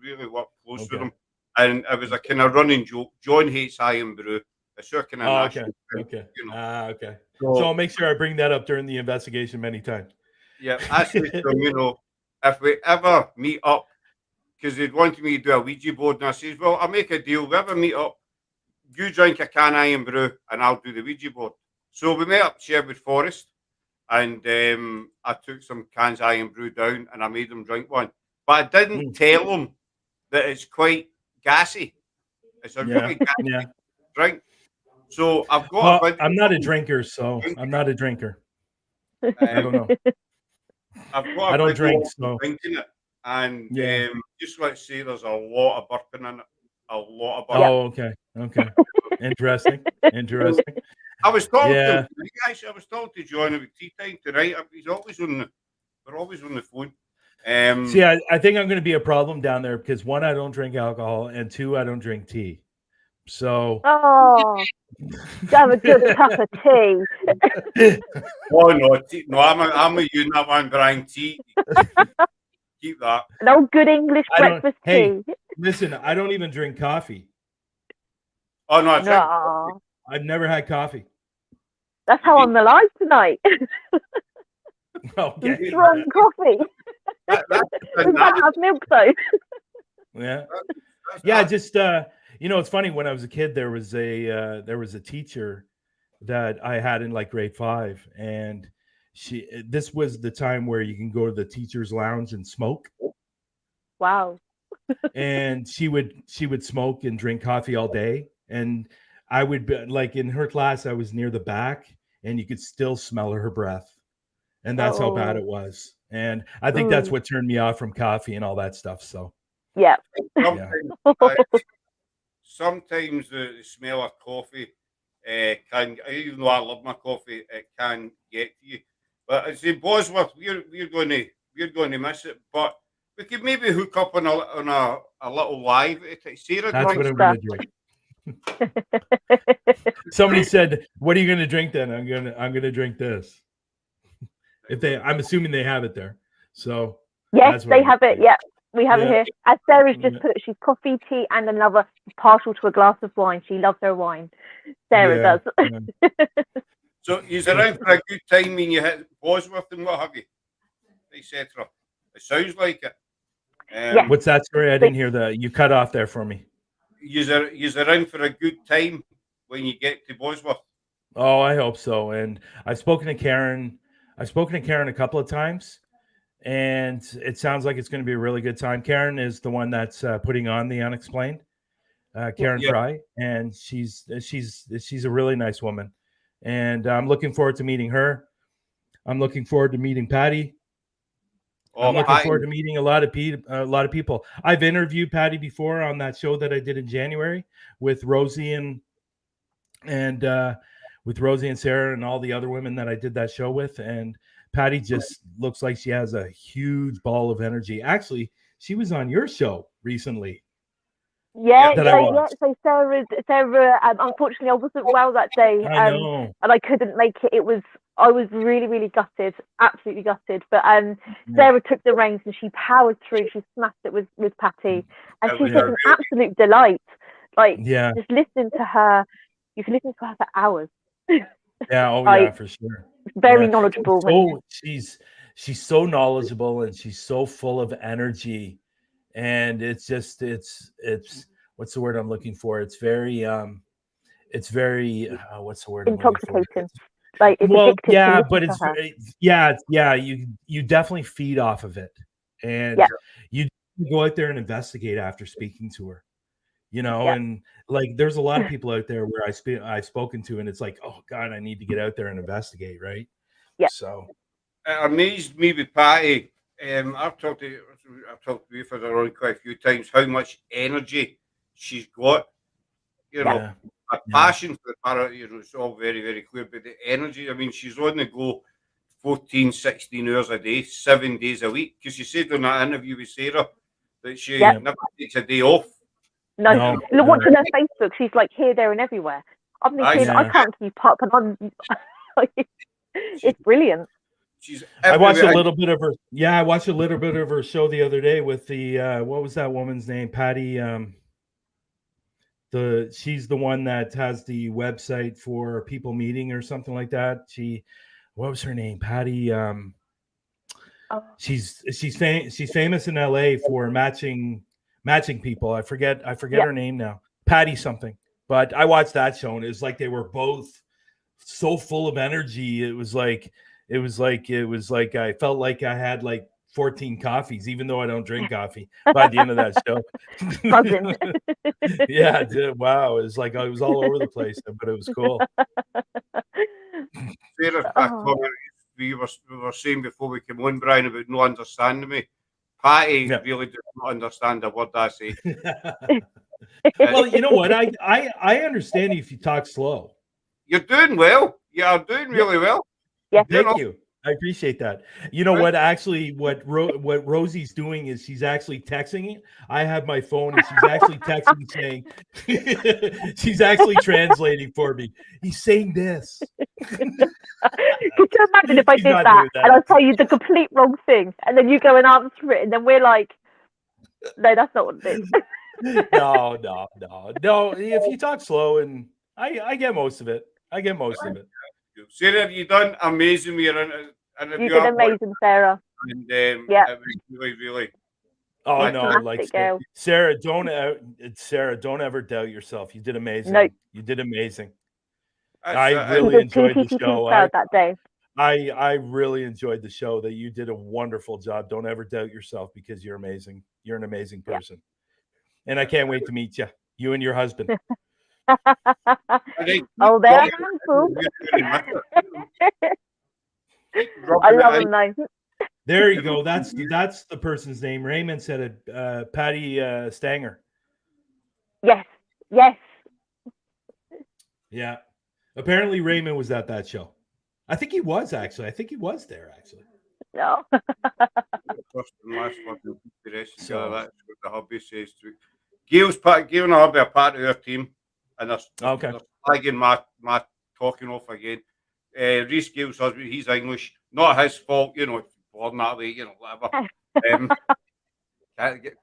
really work close with them. And it was a kind of running joke. John hates Iron Brew. It's a kind of national thing, okay. you know. Okay. So I'll make sure I bring that up during the investigation many times. Yeah, I said to him, you know, if we ever meet up, because they'd wanted me to do a Ouija board, and I says, well, I'll make a deal. We ever meet up, you drink a can of Iron Brew, and I'll do the Ouija board. So we met up Sherwood Forest, and I took some cans of Iron Brew down, and I made them drink one. But I didn't tell them that it's quite gassy. It's a really gassy drink. So I've got. I'm not a drinker, so I'm not a drinker. I don't know. I don't drink, so drinking it, and just let's say there's a lot of burping in it. A lot of burping. Oh, okay. Interesting. I was talking to guys. I was talking to John about tea time tonight. He's always on the. We're always on the phone. See, I think I'm going to be a problem down there because 1, I don't drink alcohol, and 2, I don't drink tea. So. Oh, have a good cup of tea. Oh no, tea. No, I'm a you that one, Brian. Tea. Keep that. An old good English breakfast tea. Hey, listen, I don't even drink coffee. Oh no, I drink. I've never had coffee. That's how I'm alive tonight. Okay. Strong coffee. We can't have milk though. Yeah. Just it's funny. When I was a kid, there was a teacher that I had in like grade 5, and this was the time where you can go to the teacher's lounge and smoke. Wow. And she would smoke and drink coffee all day, and I would be like in her class. I was near the back, and you could still smell her breath, and that's how bad it was. And I think that's what turned me off from coffee and all that stuff. So yeah. Sometimes the smell of coffee can, even though I love my coffee, it can get to you. But I say, Bosworth, we're going to miss it. But we could maybe hook up on a little live. Sarah, that's what I'm going to drink. Somebody said, "What are you going to drink then?" I'm gonna drink this. I'm assuming they have it there. So yes, they have it. Yeah, we have it here. As Sarah's just put, she's coffee, tea, and another partial to a glass of wine. She loves her wine. Sarah does. So you're around for a good time when you hit Bosworth and what have you, etc. It sounds like it. What's that story? I didn't hear that. You cut off there for me. You're around for a good time when you get to Bosworth. Oh, I hope so. And I've spoken to Karen a couple of times, and it sounds like it's going to be a really good time. Karen is the one that's putting on the Unexplained, Karen Fry, and she's a really nice woman, and I'm looking forward to meeting her. I'm looking forward to meeting Patty. I'm looking forward to meeting a lot of people. I've interviewed Patty before on that show that I did in January with Rosie and with Rosie and Sarah and all the other women that I did that show with. And Patty just looks like she has a huge ball of energy. Actually, she was on your show recently. Yeah. So Sarah, unfortunately, I wasn't well that day, I know. and I couldn't make it. I was really, really gutted, absolutely gutted. But Sarah took the reins and she powered through. She smashed it with Patty, and she's just an absolute delight. Like, just listening to her, you can listen to her for hours. Yeah, for sure. Very knowledgeable. So she's so knowledgeable and she's so full of energy, and it's just it's what's the word I'm looking for? It's very what's the word? Intoxicating. Like, it's addictive but it's you definitely feed off of it, and you go out there and investigate after speaking to her. And like there's a lot of people out there where I've spoken to, and it's like, oh God, I need to get out there and investigate, right? Yeah. So it amazed me with Patty. I've talked to you for the road quite a few times how much energy she's got. a passion for the para, it's all very, very clear, but the energy, I mean, she's on the go 14, 16 hours a day, 7 days a week, because she said in that interview with Sarah that she never takes a day off. No. Look, watching her Facebook, she's like here, there, and everywhere. I'm thinking, I can't keep up, and it's brilliant. I watched a little bit of her. Yeah, I watched a little bit of her show the other day with the what was that woman's name? Patty. She's the one that has the website for people meeting or something like that. What was her name? Patty. She's famous in LA for matching people. I forget her name now. Patty something. But I watched that show and it was like they were both so full of energy. It was like I felt like I had like 14 coffees, even though I don't drink coffee by the end of that show. Yeah, wow. It was like I was all over the place, but it was cool. We were saying before we came on, Brian, about no understanding me. Patty really does not understand a word I say. Well, you know what? I understand if you talk slow. You're doing well. You are doing really well. Yeah. Thank you. I appreciate that. You know what? Actually, what Rosie's doing is she's actually texting it. I have my phone and she's actually texting saying, she's actually translating for me. He's saying this. Could you imagine if I did that and I'll tell you the complete wrong thing and then you go and answer it and then we're like, no, that's not what it is. No. If you talk slow, and I get most of it. Sarah, you done amazing. You did amazing, Sarah. And it was really. Oh no, like Sarah, don't ever doubt yourself. You did amazing. No. You did amazing. I really enjoyed the show. That day. I really enjoyed the show. That you did a wonderful job. Don't ever doubt yourself because you're amazing. You're an amazing person, and I can't wait to meet you. You and your husband. Oh, they're a handful. I love them though. There you go. That's the person's name. Raymond said it. Patty Stanger. Yes. Yeah. Apparently Raymond was at that show. I think he was actually. There actually. No. First and last fucking that's what the hubby says to Gail and I will be a part of our team. And they're flagging my talking off again. Reese Gale's husband, he's English. Not his fault, born that way, whatever.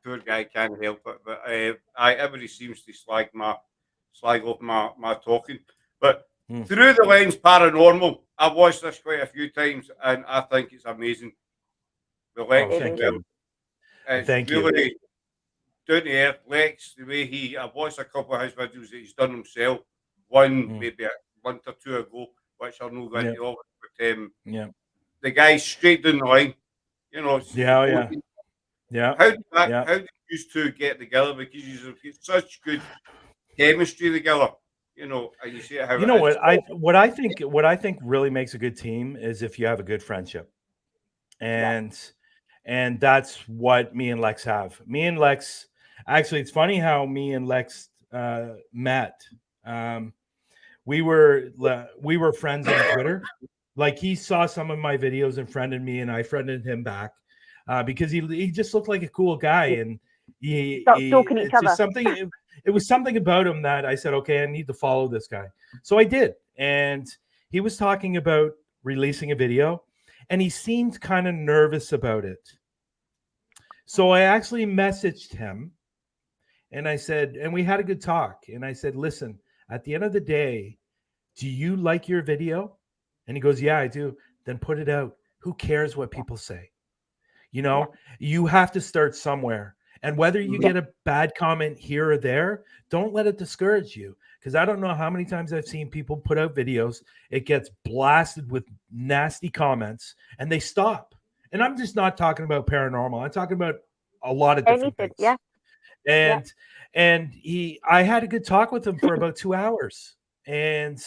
Poor guy can't help it. But everybody seems to slag off my talking. But through the lens paranormal, I've watched this quite a few times and I think it's amazing. The Lex, thank you. Down to earth, Lex, the way I've watched a couple of his videos that he's done himself. One maybe a month or two ago, which I'll not go into all. But the guy's straight down the line. How did you two get together? Because you get such good chemistry together. And you see how. You know what I think really makes a good team is if you have a good friendship, and that's what me and Lex have. Me and Lex. Actually, it's funny how me and Lex met. We were friends on Twitter. Like he saw some of my videos and friended me, and I friended him back because he just looked like a cool guy, and he stalking each other. It was something about him that I said, okay, I need to follow this guy. So I did, and he was talking about releasing a video, and he seemed kind of nervous about it. So I actually messaged him. And I said, and we had a good talk. And I said, listen, at the end of the day, do you like your video? And he goes, yeah, I do. Then put it out. Who cares what people say? You have to start somewhere. And whether you get a bad comment here or there, don't let it discourage you. Because I don't know how many times I've seen people put out videos. It gets blasted with nasty comments and they stop. And I'm just not talking about paranormal. I'm talking about a lot of different things. Yeah. And I had a good talk with him for about 2 hours, and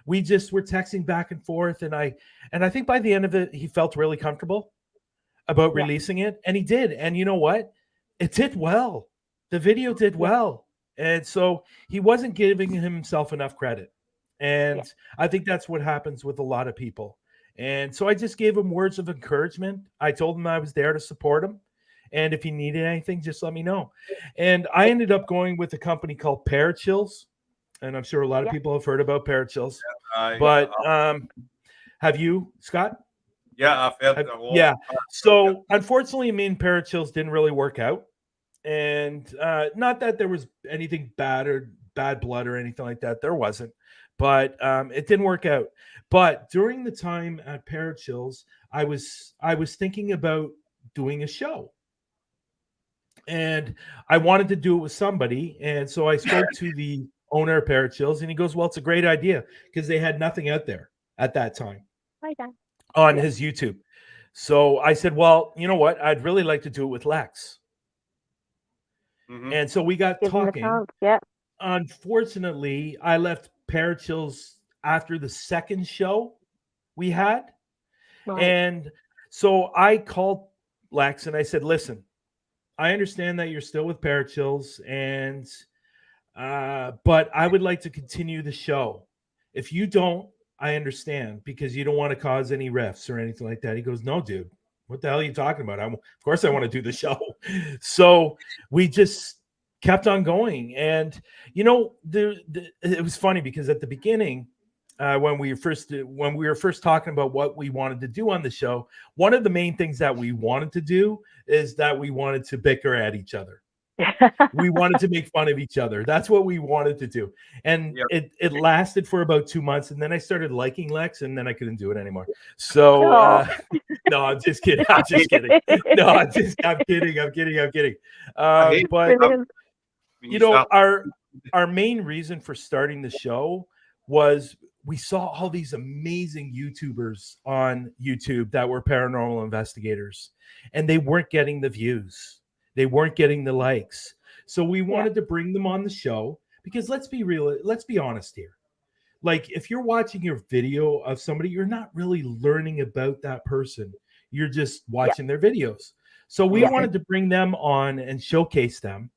we just were texting back and forth. And I think by the end of it, he felt really comfortable about releasing it, and he did. And you know what? It did well. The video did well, And so he wasn't giving himself enough credit. And I think that's what happens with a lot of people. And so I just gave him words of encouragement. I told him I was there to support him. And if he needed anything, just let me know. And I ended up going with a company called Parachills. And I'm sure a lot of people have heard about Parachills. But have you, Scott? Yeah, I've heard a lot. Yeah. So unfortunately, me and Parachills didn't really work out. And not that there was anything bad or bad blood or anything like that. There wasn't. But it didn't work out. But during the time at Parachills, I was thinking about doing a show. And I wanted to do it with somebody. And so I spoke to the owner of Parachills, and he goes, well, it's a great idea, because they had nothing out there at that time on his YouTube. So I said, well, you know what? I'd really like to do it with Lex. And so we got talking. Unfortunately, I left Parachills after the second show we had. And so I called Lex and I said, listen, I understand that you're still with Parachills, and but I would like to continue the show. If you don't, I understand, because you don't want to cause any rifts or anything like that. He goes, no, dude, what the hell are you talking about? Of course I want to do the show. So we just kept on going. And, you know, it was funny because at the beginning, when we were first talking about what we wanted to do on the show, one of the main things that we wanted to do is that we wanted to bicker at each other. We wanted to make fun of each other. That's what we wanted to do. And it lasted for about 2 months. And then I started liking Lex, and then I couldn't do it anymore. So no, I'm just kidding. I'm just kidding. No, I'm kidding. But you know, our main reason for starting the show was we saw all these amazing YouTubers on YouTube that were paranormal investigators, and they weren't getting the views. They weren't getting the likes. So we wanted to bring them on the show, because let's be real. Let's be honest here. Like, if you're watching your video of somebody, you're not really learning about that person. You're just watching their videos. So we wanted to bring them on and showcase them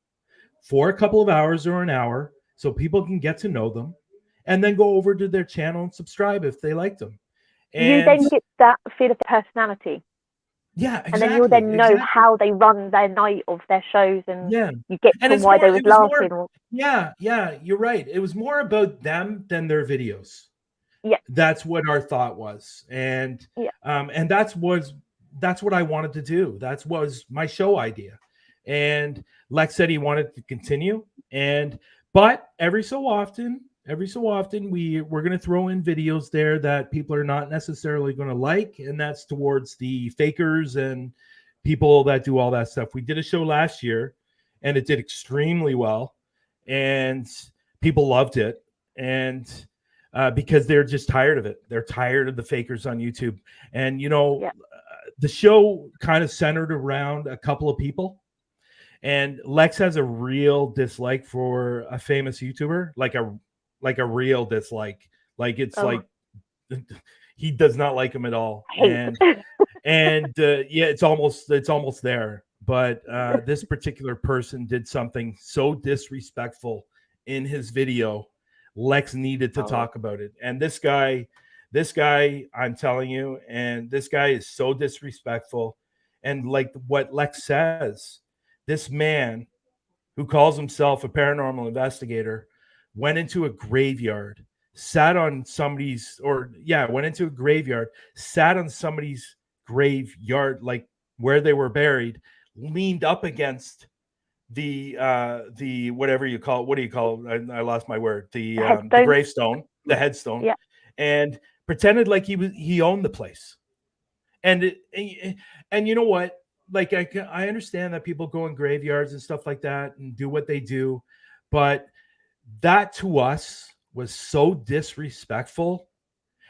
for a couple of hours or an hour so people can get to know them, and then go over to their channel and subscribe if they like them. And you then get that feel of the personality. Yeah, exactly. And then you'll then know how they run their night of their shows, and you get from why they was laughing. Yeah, you're right. It was more about them than their videos. Yeah, that's what our thought was, and that's what I wanted to do. That was my show idea, and Lex said he wanted to continue, but every so often we're going to throw in videos there that people are not necessarily going to like, and that's towards the fakers and people that do all that stuff. We did a show last year, and it did extremely well, and people loved it, and because they're just tired of it. They're tired of the fakers on YouTube. And, you know, the show kind of centered around a couple of people. And Lex has a real dislike for a famous YouTuber, like a real dislike. Like, it's like he does not like him at all. And it's almost there. But this particular person did something so disrespectful in his video. Lex needed to talk about it. And this guy, I'm telling you, and this guy is so disrespectful. And like what Lex says, this man who calls himself a paranormal investigator went into a graveyard, sat on somebody's graveyard, like where they were buried, leaned up against the whatever you call it. What do you call it? I lost my word. The gravestone, the headstone, and pretended like he owned the place. And you know what? Like, I understand that people go in graveyards and stuff like that and do what they do, but that to us was so disrespectful.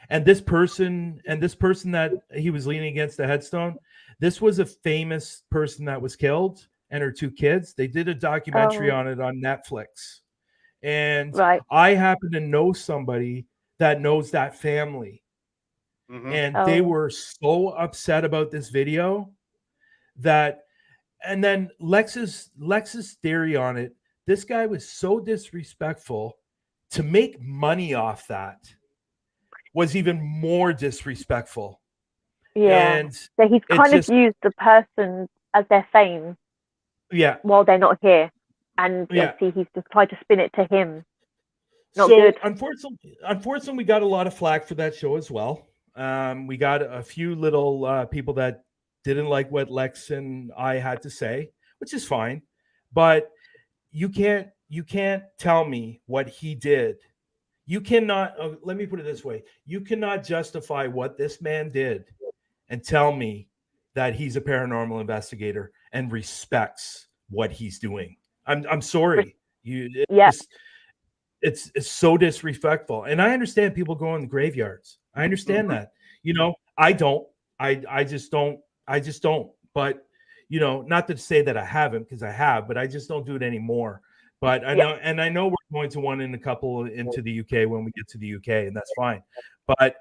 And this person that he was leaning against the headstone, this was a famous person that was killed, and her 2 kids. They did a documentary on it on Netflix. And I happen to know somebody that knows that family. And they were so upset about this video and then Lex's theory on it, this guy was so disrespectful. To make money off that was even more disrespectful. Yeah. And So he's it kind just, of used the person as their fame yeah, while they're not here. And yeah. obviously he's just tried to spin it to him. Not So good. unfortunately, we got a lot of flack for that show as well. We got a few little people that didn't like what Lex and I had to say, which is fine. But you can't tell me what he did. You cannot, let me put it this way. You cannot justify what this man did and tell me that he's a paranormal investigator and respects what he's doing. I'm sorry. It's so disrespectful. And I understand people go in the graveyards. I understand that. I don't. I just don't. But not to say that I haven't, because I have, but I just don't do it anymore. But I know we're going to one in a couple into the UK when we get to the UK, and that's fine. But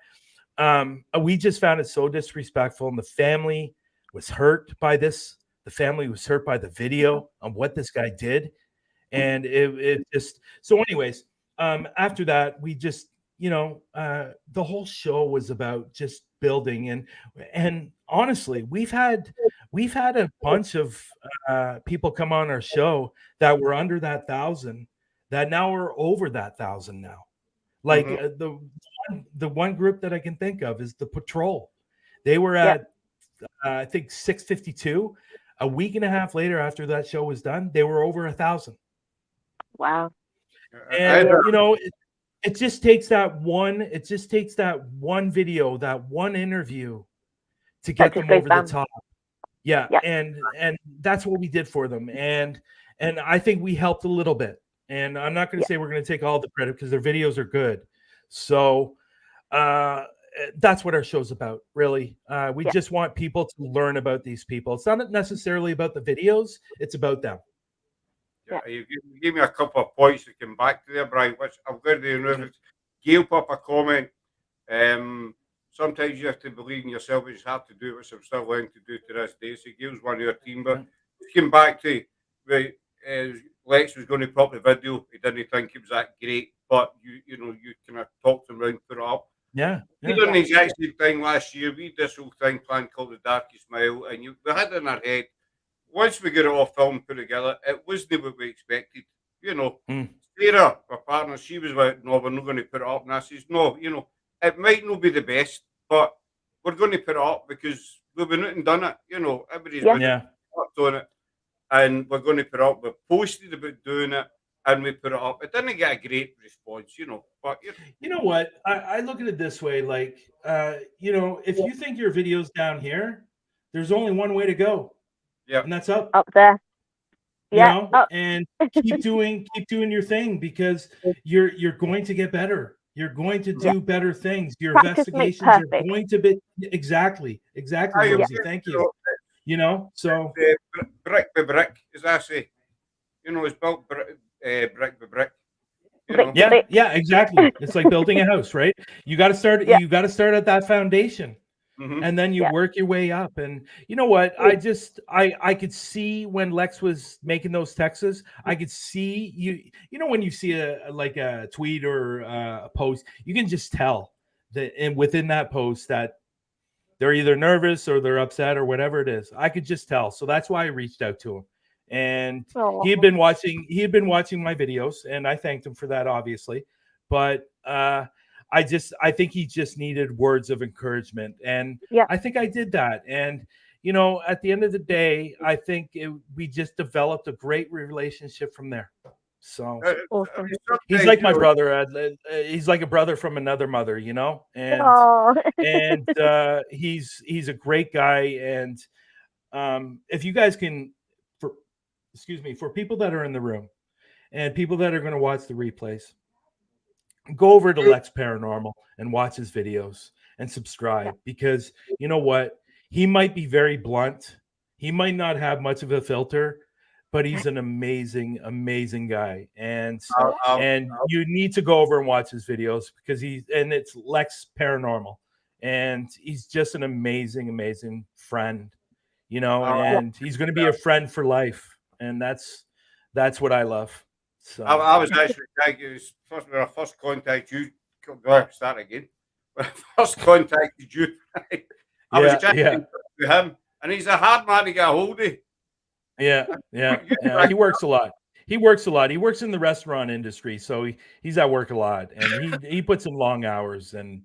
we just found it so disrespectful, and the family was hurt by this. The family was hurt by the video on what this guy did, and it just. So, anyways, after that, we just the whole show was about just building, and honestly, we've had a bunch of people come on our show that were under that 1,000 that now are over that 1,000 now. Like the one group that I can think of is the Patrol. They were at I think 652. A week and a half later, after that show was done, they were over 1,000. Wow. And it just takes that one. It just takes that one video, that one interview, to get them over the top. Yeah. And that's what we did for them. And I think we helped a little bit. And I'm not going to say we're going to take all the credit, because their videos are good. So that's what our show's about, really. We just want people to learn about these people. It's not necessarily about the videos. It's about them. You gave me a couple of points to come back to there, Brian, which I'm going to do. Gail put up a comment. Sometimes you have to believe in yourself, but you have to do it, which I'm still learning to do to this day. So Gail's one of your team, but came back to Lex was going to put the video. He didn't think it was that great, but you kind of talked him around, put it up. We done the exact same thing last year. We did this whole thing plan called The Darkest Mile, and we had it in our head. Once we got it all filmed, put together, it wasn't what we expected. Sarah, our partner, she was like, "No, we're not going to put it up." And I says, "No, it might not be the best, but we're going to put it up because we've been out and done it. Everybody's been doing it, and we're going to put it up." We posted about doing it, and we put it up. It didn't get a great response, But you know what? I look at it this way, like, if you think your video's down here, there's only one way to go. Yeah, and that's up there. And keep doing your thing, because you're going to get better. You're going to do better things. Your investigations are going to be exactly, Rosie. Thank you. So brick by brick, as I say, it's built brick by brick. Yeah, exactly. It's like building a house, right? You got to start. You got to start at that foundation. And then you work your way up. And you know what? I could see when Lex was making those texts, I could see when you see a tweet or a post, you can just tell that within that post that they're either nervous or they're upset or whatever it is. I could just tell. So that's why I reached out to him. And he had been watching my videos, and I thanked him for that, obviously. But I think he just needed words of encouragement. And I think I did that. And, at the end of the day, I think we just developed a great relationship from there. So awesome. He's like my brother. He's like a brother from another mother, and he's a great guy. And if you guys can, for people that are in the room and people that are going to watch the replays, go over to Lex Paranormal and watch his videos and subscribe, because you know what? He might be very blunt. He might not have much of a filter, but he's an amazing, amazing guy. And you need to go over and watch his videos, because it's Lex Paranormal, and he's just an amazing, amazing friend, and he's going to be a friend for life. And that's what I love. So I was actually thank you. First, when I first contacted you, go ahead, start again. When I first contacted you, I was trying to get in touch with him, and he's a hard man to get a hold of. Yeah. He works a lot. He works in the restaurant industry, so he's at work a lot, and he puts in long hours, and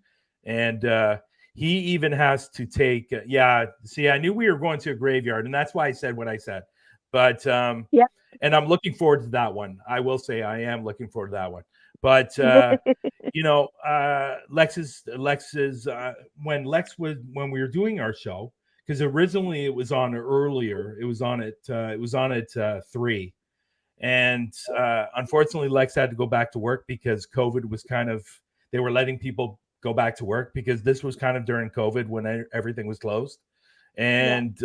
he even has to take. See, I knew we were going to a graveyard, and that's why I said what I said. But and I'm looking forward to that one. I will say I am looking forward to that one. But Lex is when we were doing our show, because originally it was on earlier. It was on at 3, and unfortunately Lex had to go back to work because COVID was they were letting people go back to work because this was kind of during COVID when everything was closed, and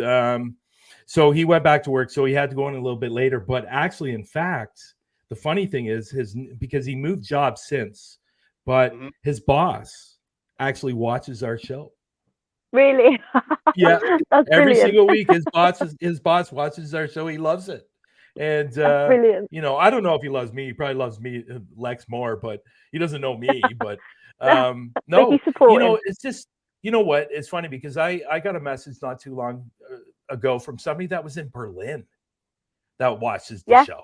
so he went back to work. So he had to go in a little bit later. But actually, in fact, the funny thing is because he moved jobs since, but his boss actually watches our show. Really? Yeah. That's every brilliant. single week his boss watches our show. He loves it. And brilliant. I don't know if he loves me. He probably loves me, Lex, more, but he doesn't know me. But no, it's just, you know what? It's funny because I got a message not too long ago from somebody that was in Berlin that watches the show.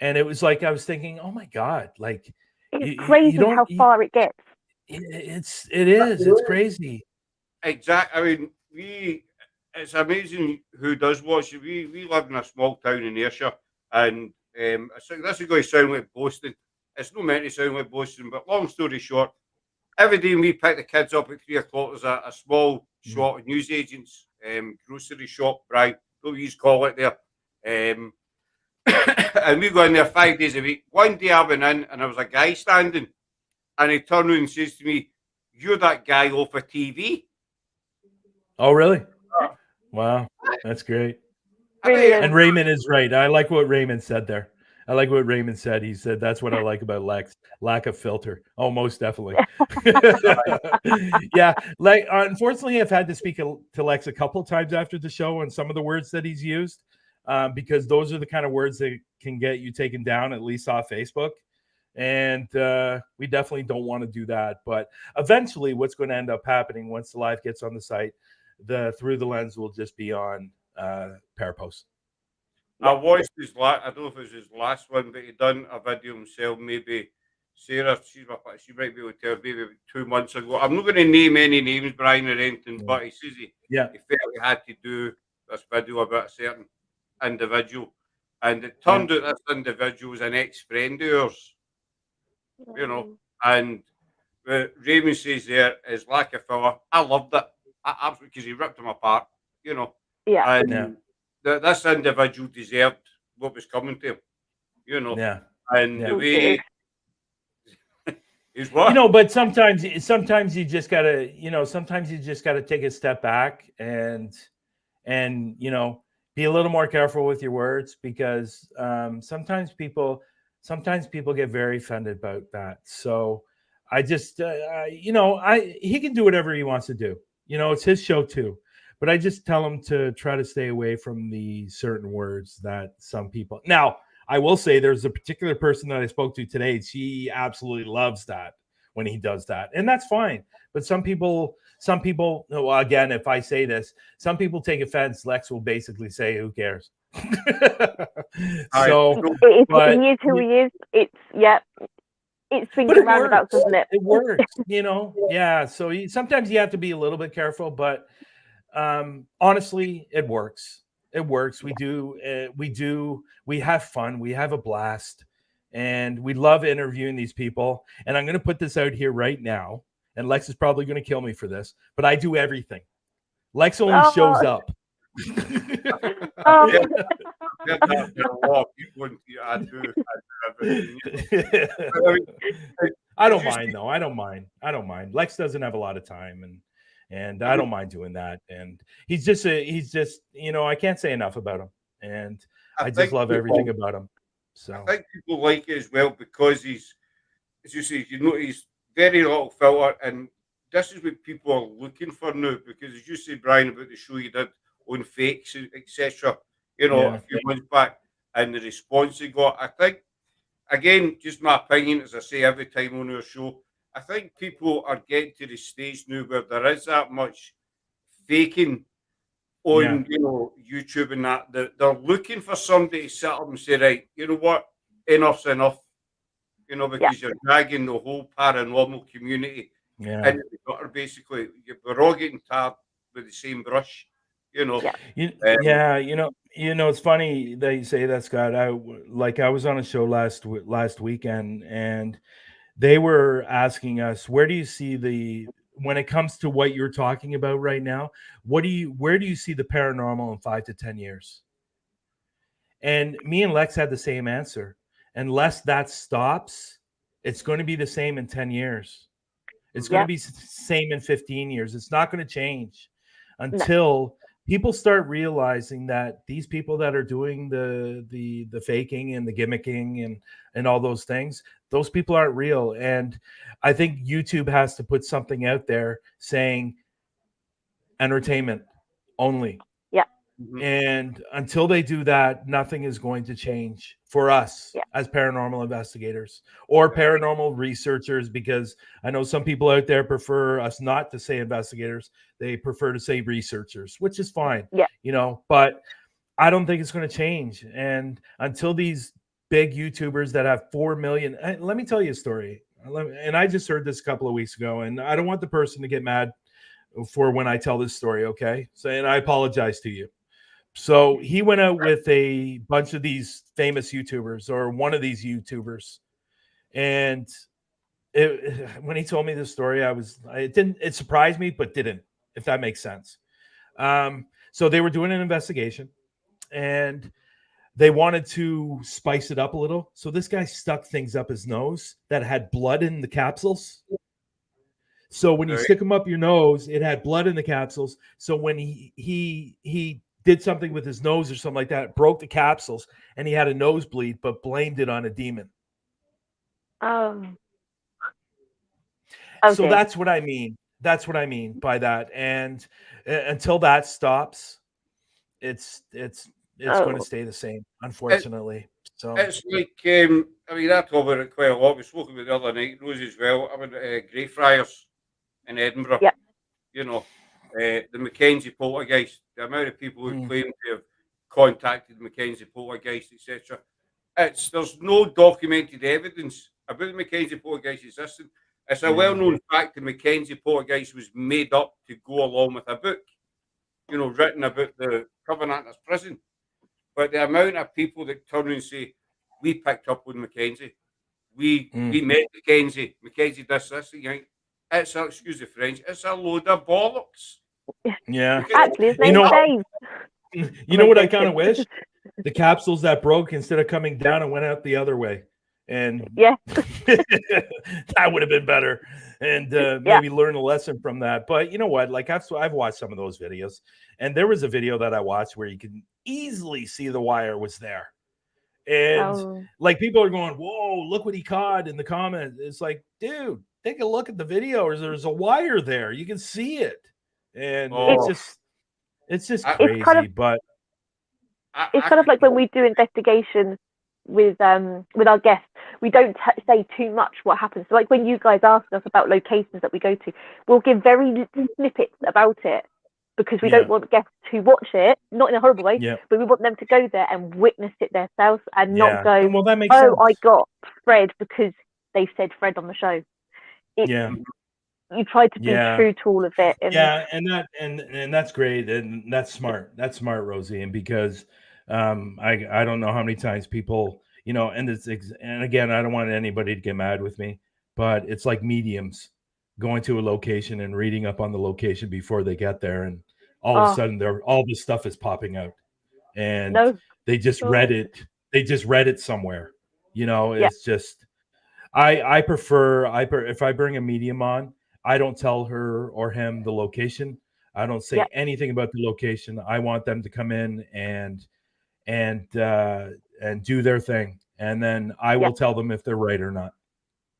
And it was like, I was thinking, oh my God, like it's crazy how far it gets. It's crazy. Exactly. I mean, it's amazing who does watch it. We live in a small town in Ayrshire, and this is going to sound like boasting. It's not meant to sound like boasting, but long story short, every day we pick the kids up at 3 o'clock, there's a small shop, newsagents, grocery shop, Bryan, what you call it there. And we go in there 5 days a week. One day I went in and there was a guy standing, and he turned around and says to me, "You're that guy off of TV." Oh, really? Wow, that's great. Brilliant. And Raymond is right. I like what Raymond said there. I like what Raymond said. He said, that's what I like about Lex, lack of filter. Oh, most definitely. Yeah. Like, unfortunately, I've had to speak to Lex a couple of times after the show on some of the words that he's used, because those are the kind of words that can get you taken down, at least off Facebook. And we definitely don't want to do that. But eventually, what's going to end up happening once the live gets on the site, the Through the Lens will just be on PARAPOST. I watched his last, I don't know if it was his last one, but he done a video himself, maybe Sarah, she might be able to tell, maybe 2 months ago. I'm not going to name any names, Bryan, or anything, but he says he felt he had to do this video about a certain individual. And it turned out this individual was an ex-friend of ours, and Raymond says there is lack of filler. I loved it. Absolutely, because he ripped him apart, Yeah. And this individual deserved what was coming to him, And the way he's what? But sometimes you just gotta, take a step back and be a little more careful with your words, because sometimes people get very offended about that. So I just, he can do whatever he wants to do. It's his show too. But I just tell him to try to stay away from the certain words that some people. Now, I will say there's a particular person that I spoke to today. She absolutely loves that when he does that. And that's fine. But some people, well, again, if I say this, some people take offense. Lex will basically say, who cares? So, he is who he is. It's swings and roundabouts, doesn't it? It works, Yeah. So sometimes you have to be a little bit careful, but honestly, it works. It works. We have fun. We have a blast, and we love interviewing these people. And I'm going to put this out here right now, and Lex is probably going to kill me for this, but I do everything. Lex only shows up. I don't mind though. I don't mind. Lex doesn't have a lot of time, and I don't mind doing that. And he's just I can't say enough about him, and I just love everything about him. So I think people like it as well because he's, as you say, he's very little filter, and this is what people are looking for now. Because as you say, Bryan, about the show you did on fakes, etc., a few months back, and the response he got, I think again, just my opinion, as I say every time on our show, I think people are getting to the stage now where there is that much faking on, YouTube and that. They're looking for somebody to sit up and say, right, you know what, enough's enough, because you're dragging the whole paranormal community Yeah. into the gutter, basically. We're all getting tarred with the same brush, Yeah. It's funny that you say that, Scott. I was on a show last weekend, and they were asking us, where do you see when it comes to what you're talking about right now, where do you see the paranormal in 5 to 10 years? And me and Lex had the same answer. Unless that stops, it's going to be the same in 10 years. It's going to be the same in 15 years. It's not going to change until people start realizing that these people that are doing the faking and the gimmicking and all those things, those people aren't real. And I think YouTube has to put something out there saying entertainment only. Yeah. And until they do that, nothing is going to change for us as paranormal investigators or paranormal researchers, because I know some people out there prefer us not to say investigators. They prefer to say researchers, which is fine, but I don't think it's going to change. And until these big YouTubers that have 4 million, let me tell you a story. And I just heard this a couple of weeks ago, and I don't want the person to get mad for when I tell this story. Okay. So, and I apologize to you. So he went out with a bunch of these famous YouTubers, or one of these YouTubers. And when he told me this story, it surprised me, but didn't, if that makes sense. So they were doing an investigation, and they wanted to spice it up a little. So this guy stuck things up his nose that had blood in the capsules. So when you stick them up your nose, it had blood in the capsules. So when he did something with his nose or something like that, broke the capsules, and he had a nosebleed, but blamed it on a demon. Okay. So that's what I mean. That's what I mean by that. And until that stops, it's going to stay the same, unfortunately. It's like, I talk about it quite a lot. We spoke about it the other night, Rosie, as well, about Greyfriars in Edinburgh. Yeah. The Mackenzie poltergeist, the amount of people who claim to have contacted the Mackenzie poltergeist, etc. There's no documented evidence about the Mackenzie poltergeist existing. It's a well-known fact the Mackenzie poltergeist was made up to go along with a book, written about the Covenanters prison. But the amount of people that turn and say, we picked up on Mackenzie, we met Mackenzie does this, it's, excuse the French, it's a load of bollocks. Yeah. Actually, his name's Dave. You know what I kind of wish? The capsules that broke, instead of coming down, and went out the other way. And that would have been better. And maybe learn a lesson from that. But you know what? Like I've watched some of those videos, and there was a video that I watched where you can easily see the wire was there. And like people are going, whoa, look what he caught in the comment. It's like, dude, take a look at the video. There's a wire there. You can see it. And it's just crazy. But it's kind of like when we do investigations with our guests, we don't say too much what happens. So like when you guys ask us about locations that we go to, we'll give very snippets about it, because we don't want guests to watch it, not in a horrible way, but we want them to go there and witness it themselves, and not go, well, that makes sense. I got Fred because they said Fred on the show. You try to be true to all of it. And that's great, and that's smart. That's smart, Rosie. And because I don't know how many times people, and again, I don't want anybody to get mad with me, but it's like mediums going to a location and reading up on the location before they get there, and all of a sudden all this stuff is popping out, and they just read it. They just read it somewhere. It's just I prefer if I bring a medium on, I don't tell her or him the location. I don't say anything about the location. I want them to come in and do their thing, and then I will tell them if they're right or not.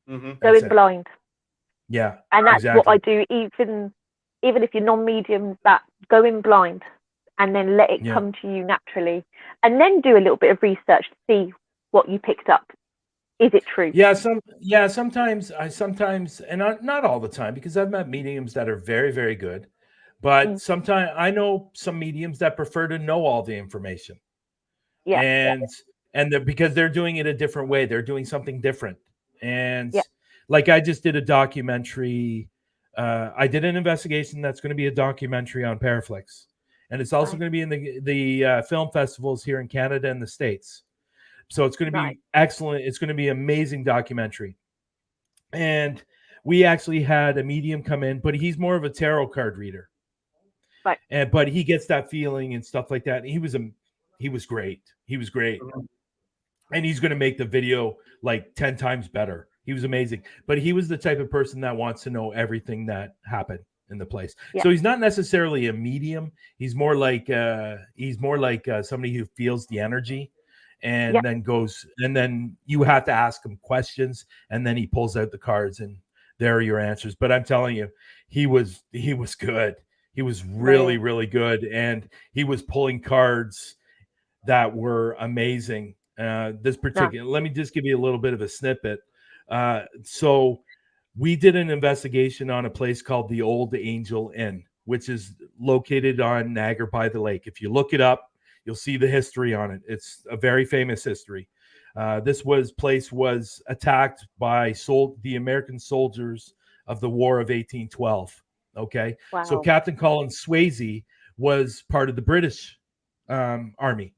Go in blind. Yeah, and that's what I do. Even if you're non-medium, that go in blind, and then let it come to you naturally, and then do a little bit of research to see what you picked up. Is it true? Sometimes and not all the time, because I've met mediums that are very, very good, but sometimes I know some mediums that prefer to know all the information. Yeah. And because they're doing it a different way, they're doing something different. And Yeah. like I just did a documentary. I did an investigation that's going to be a documentary on PARAFLIXX, and it's also going to be in the film festivals here in Canada and the States. So it's going to be excellent. It's going to be an amazing documentary. And we actually had a medium come in, but he's more of a tarot card reader. Right. But he gets that feeling and stuff like that. He was great. He was great. And he's going to make the video like 10 times better. He was amazing. But he was the type of person that wants to know everything that happened in the place. Yeah. So he's not necessarily a medium. He's more like somebody who feels the energy and then goes, and then you have to ask him questions, and then he pulls out the cards and there are your answers. But I'm telling you, he was good. He was really, really good. And he was pulling cards that were amazing. This particular, let me just give you a little bit of a snippet. So we did an investigation on a place called the Old Angel Inn, which is located on Niagara by the Lake. If you look it up, you'll see the history on it. It's a very famous history. This place was attacked by the American soldiers of the War of 1812. Okay. Wow. So Captain Colin Swayze was part of the British Army.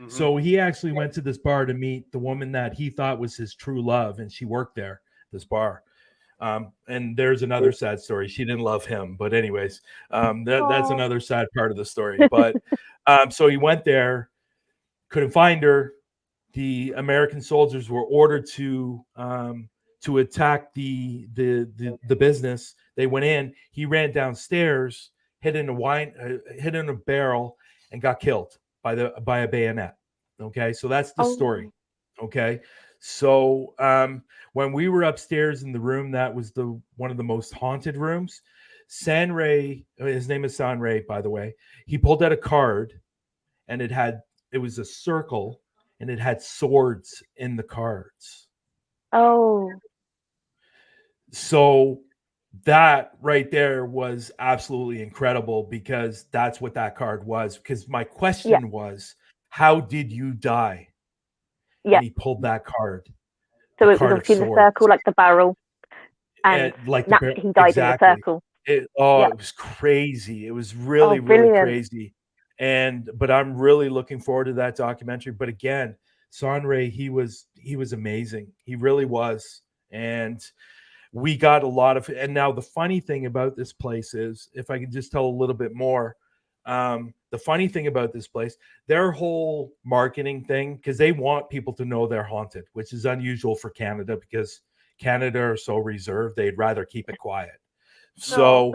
So he actually went to this bar to meet the woman that he thought was his true love, and she worked there, this bar. And there's another sad story. She didn't love him, but anyways, that's another sad part of the story. But so he went there, couldn't find her. The American soldiers were ordered to attack the business. They went in. He ran downstairs, hit in a barrel, and got killed by a bayonet. Okay, so that's the story. Okay, so when we were upstairs in the room, that was one of the most haunted rooms. Sanray, his name is Sanray, by the way. He pulled out a card, and it was a circle, and it had swords in the cards. So that right there was absolutely incredible, because that's what that card was. Because my question was, how did you die? Yeah. And he pulled that card. So it was in the circle, like the barrel. And he died in the circle. It was crazy. It was really, really crazy. But I'm really looking forward to that documentary. But again, Sanray, he was amazing. He really was. And we got a lot of, and now the funny thing about this place is, if I can just tell a little bit more, the funny thing about this place, their whole marketing thing, because they want people to know they're haunted, which is unusual for Canada, because Canada are so reserved, they'd rather keep it quiet. So,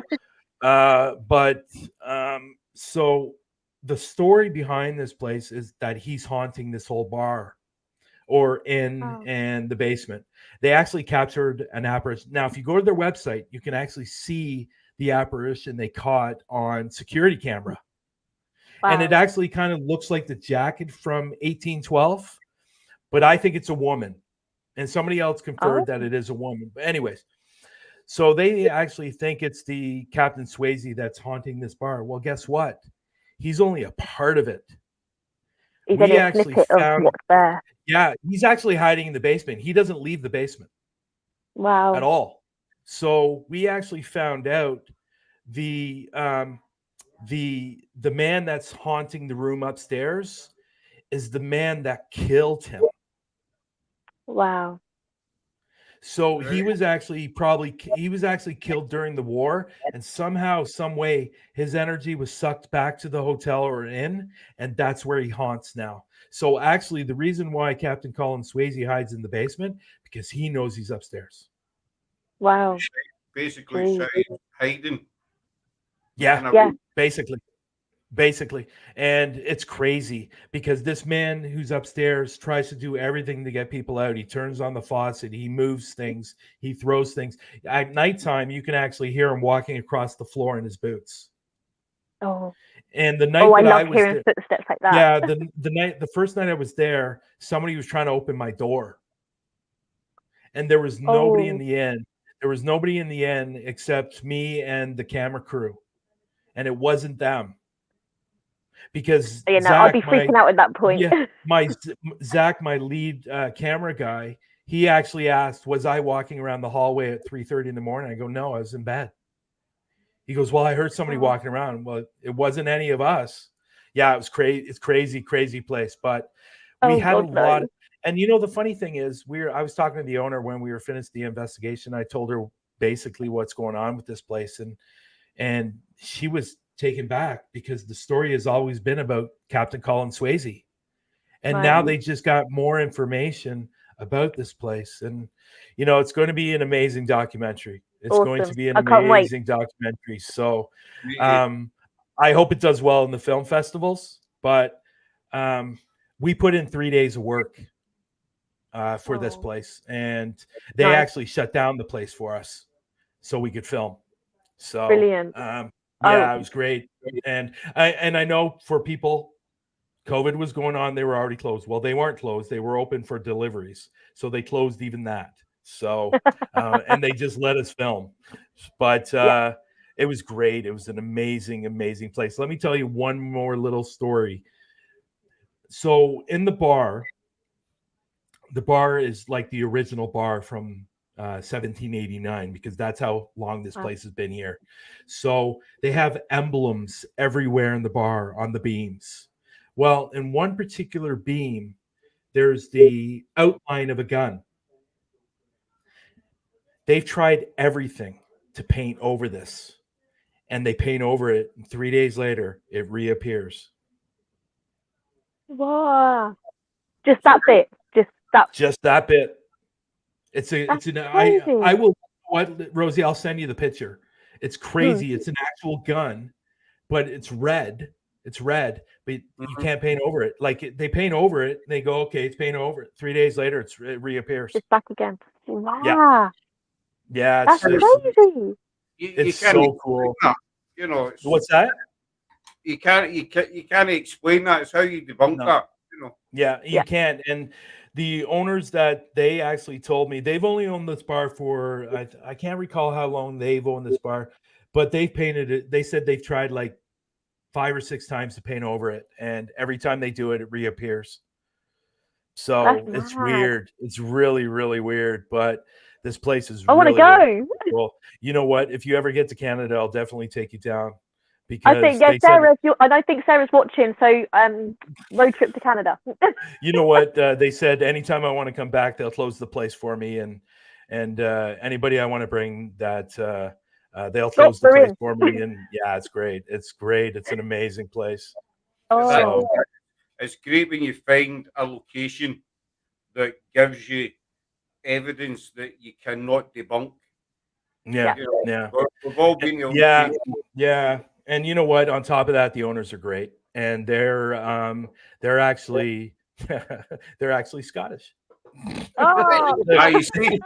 so the story behind this place is that he's haunting this whole bar or and the basement. They actually captured an apparition. Now, if you go to their website, you can actually see the apparition they caught on security camera. Wow. And it actually kind of looks like the jacket from 1812, but I think it's a woman. And somebody else confirmed that it is a woman. But anyways, so they actually think it's the Captain Swayze that's haunting this bar. Well, guess what? He's only a part of it. We actually found what's there. Yeah, he's actually hiding in the basement. He doesn't leave the basement. Wow. At all. So we actually found out the man that's haunting the room upstairs is the man that killed him. Wow. So he was actually killed during the war, and somehow, some way, his energy was sucked back to the hotel or inn, and that's where he haunts now. So actually, the reason why Captain Colin Swayze hides in the basement, because he knows he's upstairs. Wow. Basically, hiding. Yeah. Basically. And it's crazy, because this man who's upstairs tries to do everything to get people out. He turns on the faucet, he moves things, he throws things. At nighttime, you can actually hear him walking across the floor in his boots. Oh. And the night I love hearing footsteps like that. Yeah, the first night I was there, somebody was trying to open my door. and there was nobody in Oh. the end. There was nobody in the end except me and the camera crew, and it wasn't them because You know, I'd Zach, be freaking out at that point. Zach, my lead camera guy, he actually asked, "Was I walking around the hallway at 3:30 in the morning?" I go, "No, I was in bed." He goes, "Well, I heard somebody walking around." Well, it wasn't any of us. Yeah, it was crazy. It's crazy place. But we had a lot. And you know, the funny thing is, I was talking to the owner when we were finished the investigation. I told her basically what's going on with this place, and she was taken back because the story has always been about Captain Colin Swayze, and now they just got more information about this place, and you know, it's going to be an amazing documentary. It's going to be an amazing documentary. So I hope it does well in the film festivals, but we put in 3 days of work for this place, and they actually shut down the place for us so we could film. So brilliant. Yeah, it was great. And I know for people, COVID was going on, they were already closed. Well, they weren't closed, they were open for deliveries, so they closed even that. So and they just let us film, but it was great. It was an amazing place. Let me tell you one more little story. So in the bar is like the original bar from 1789, because that's how long this place has been here. So they have emblems everywhere in the bar on the beams. Well, in one particular beam, there's the outline of a gun. They've tried everything to paint over this, and they paint over it, and 3 days later, it reappears. Wow. Just that bit. Just that bit. I will, Rosie, I'll send you the picture. It's crazy. It's an actual gun, but it's red. It's red, but you can't paint over it. Like they paint over it, and they go, "Okay, it's painted over it." 3 days later, it reappears. It's back again. Wow. Yeah, that's crazy. It's so cool. You know, what's that? You can't explain that. It's how you debunk that. You know. Yeah, you can't. And the owners that they actually told me, they've only owned this bar for I can't recall how long they've owned this bar, but they've painted it. They said they've tried like 5 or 6 times to paint over it, and every time they do it, it reappears. So it's weird. It's really weird, but this place is. I want to go. Well, you know what? If you ever get to Canada, I'll definitely take you down. Because I think Sarah. I don't think Sarah's watching. So road trip to Canada. You know what? They said anytime I want to come back, they'll close the place for me, and anybody I want to bring that they'll close the place for me. And yeah, it's great. It's great. It's an amazing place. So, it's great when you find a location that gives you evidence that you cannot debunk. Yeah, yeah. We've all been yeah. And you know what? On top of that, the owners are great, and they're actually they're actually Scottish. Oh, you see,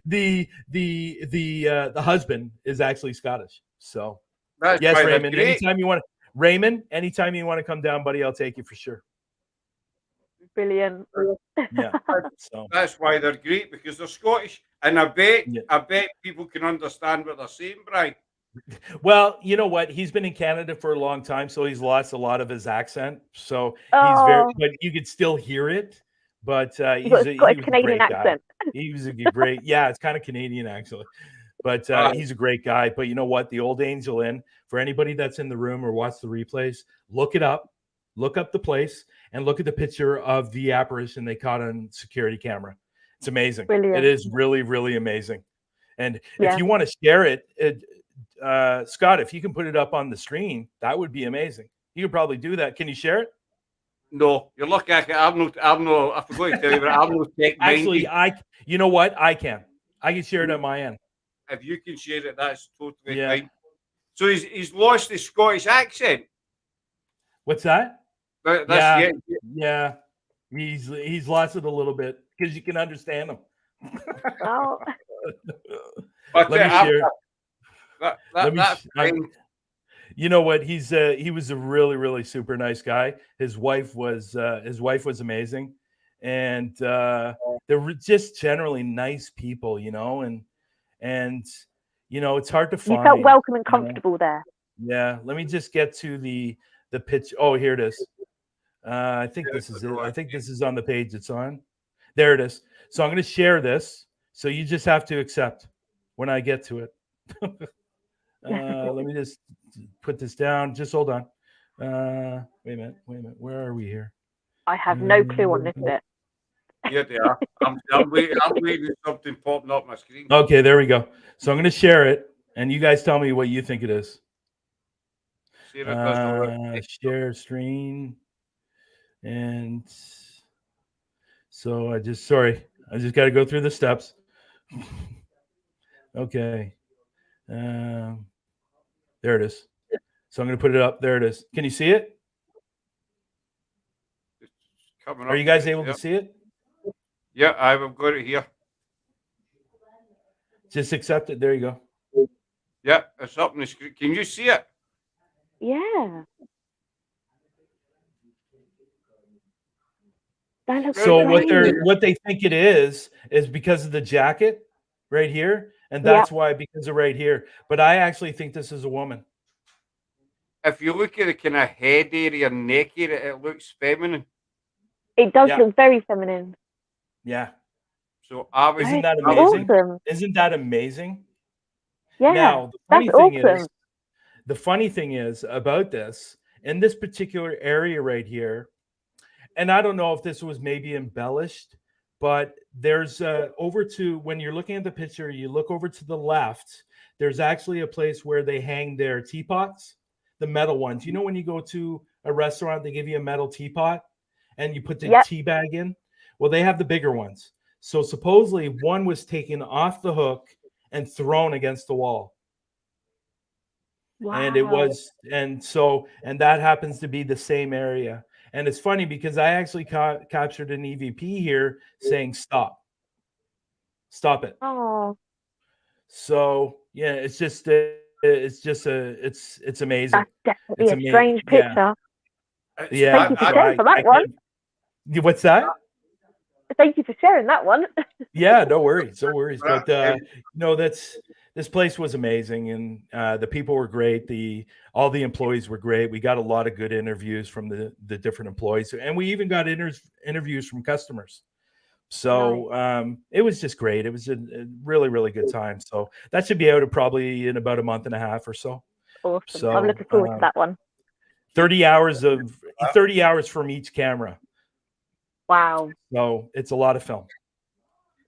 the husband is actually Scottish. So that's yes, Raymond. Anytime you want to come down, buddy, I'll take you for sure. Brilliant. Yeah. So that's why they're great, because they're Scottish, and I bet people can understand what they're saying, Bryan. Well, you know what? He's been in Canada for a long time, so he's lost a lot of his accent. So he's but you could still hear it. But he was a Canadian accent. He was a great, it's kind of Canadian actually. But he's a great guy. But you know what? The Old Angel Inn, for anybody that's in the room or watch the replays, look it up. Look up the place and look at the picture of the apparition they caught on security camera. It's amazing. Brilliant. It is really amazing. And if you want to share it, Scott, if you can put it up on the screen, that would be amazing. You could probably do that. Can you share it? No, you're lucky. I forgot to tell you, but I'm no tech. Actually, you know what? I can share it on my end. If you can share it, that's totally fine. So he's lost his Scottish accent. What's that? Yeah. He's lost it a little bit because you can understand him. Oh. Let me share. You know what? He was a really super nice guy. His wife was amazing, and they're just generally nice people, you know, and you know, it's hard to find. You felt welcome and you know? comfortable there. Yeah, let me just get to the pitch. Oh, here it is. I think this is it. I think this is on the page it's on. There it is. So I'm going to share this. So you just have to accept when I get to it. Let me just put this down. Just hold on. Wait a minute. Where are we here? I have no clue on this bit. Yeah, they are. I'm waiting for something popping up my screen. Okay, there we go. So I'm going to share it, and you guys tell me what you think it is. Share screen. And so I just got to go through the steps. Okay. There it is. So I'm going to put it up. There it is. Can you see it? Are you guys able to see it? Yeah, I've got it here. Just accept it. There you go. Yeah, it's up on the screen. Can you see it? Yeah. That looks So great. what they think it is because of the jacket right here, and that's why, because of right here. But I actually think this is a woman. If you look at the kind of head area, neck area, it looks feminine. It does look very feminine. Yeah. So isn't that amazing? Awesome. Isn't that amazing? Yeah. Now the funny thing is about this, in this particular area right here, and I don't know if this was maybe embellished, but there's when you're looking at the picture, you look over to the left, there's actually a place where they hang their teapots, the metal ones. You know, when you go to a restaurant, they give you a metal teapot and you put the tea bag in. Well, they have the bigger ones. So supposedly one was taken off the hook and thrown against the wall. Wow. And it was, and that happens to be the same area. And it's funny because I actually captured an EVP here saying stop it. Oh. So yeah, it's amazing. That's definitely a strange picture. Yeah. Thank you for sharing for that one. What's that? Thank you for sharing that one. Yeah, no worries. But this place was amazing, and the people were great. All the employees were great. We got a lot of good interviews from the different employees, and we even got interviews from customers. So nice. It was just great. It was a really, really good time. So that should be out probably in about a month and a half or so. Awesome. So, I'm looking forward to that one. 30 hours from each camera. Wow. So it's a lot of film.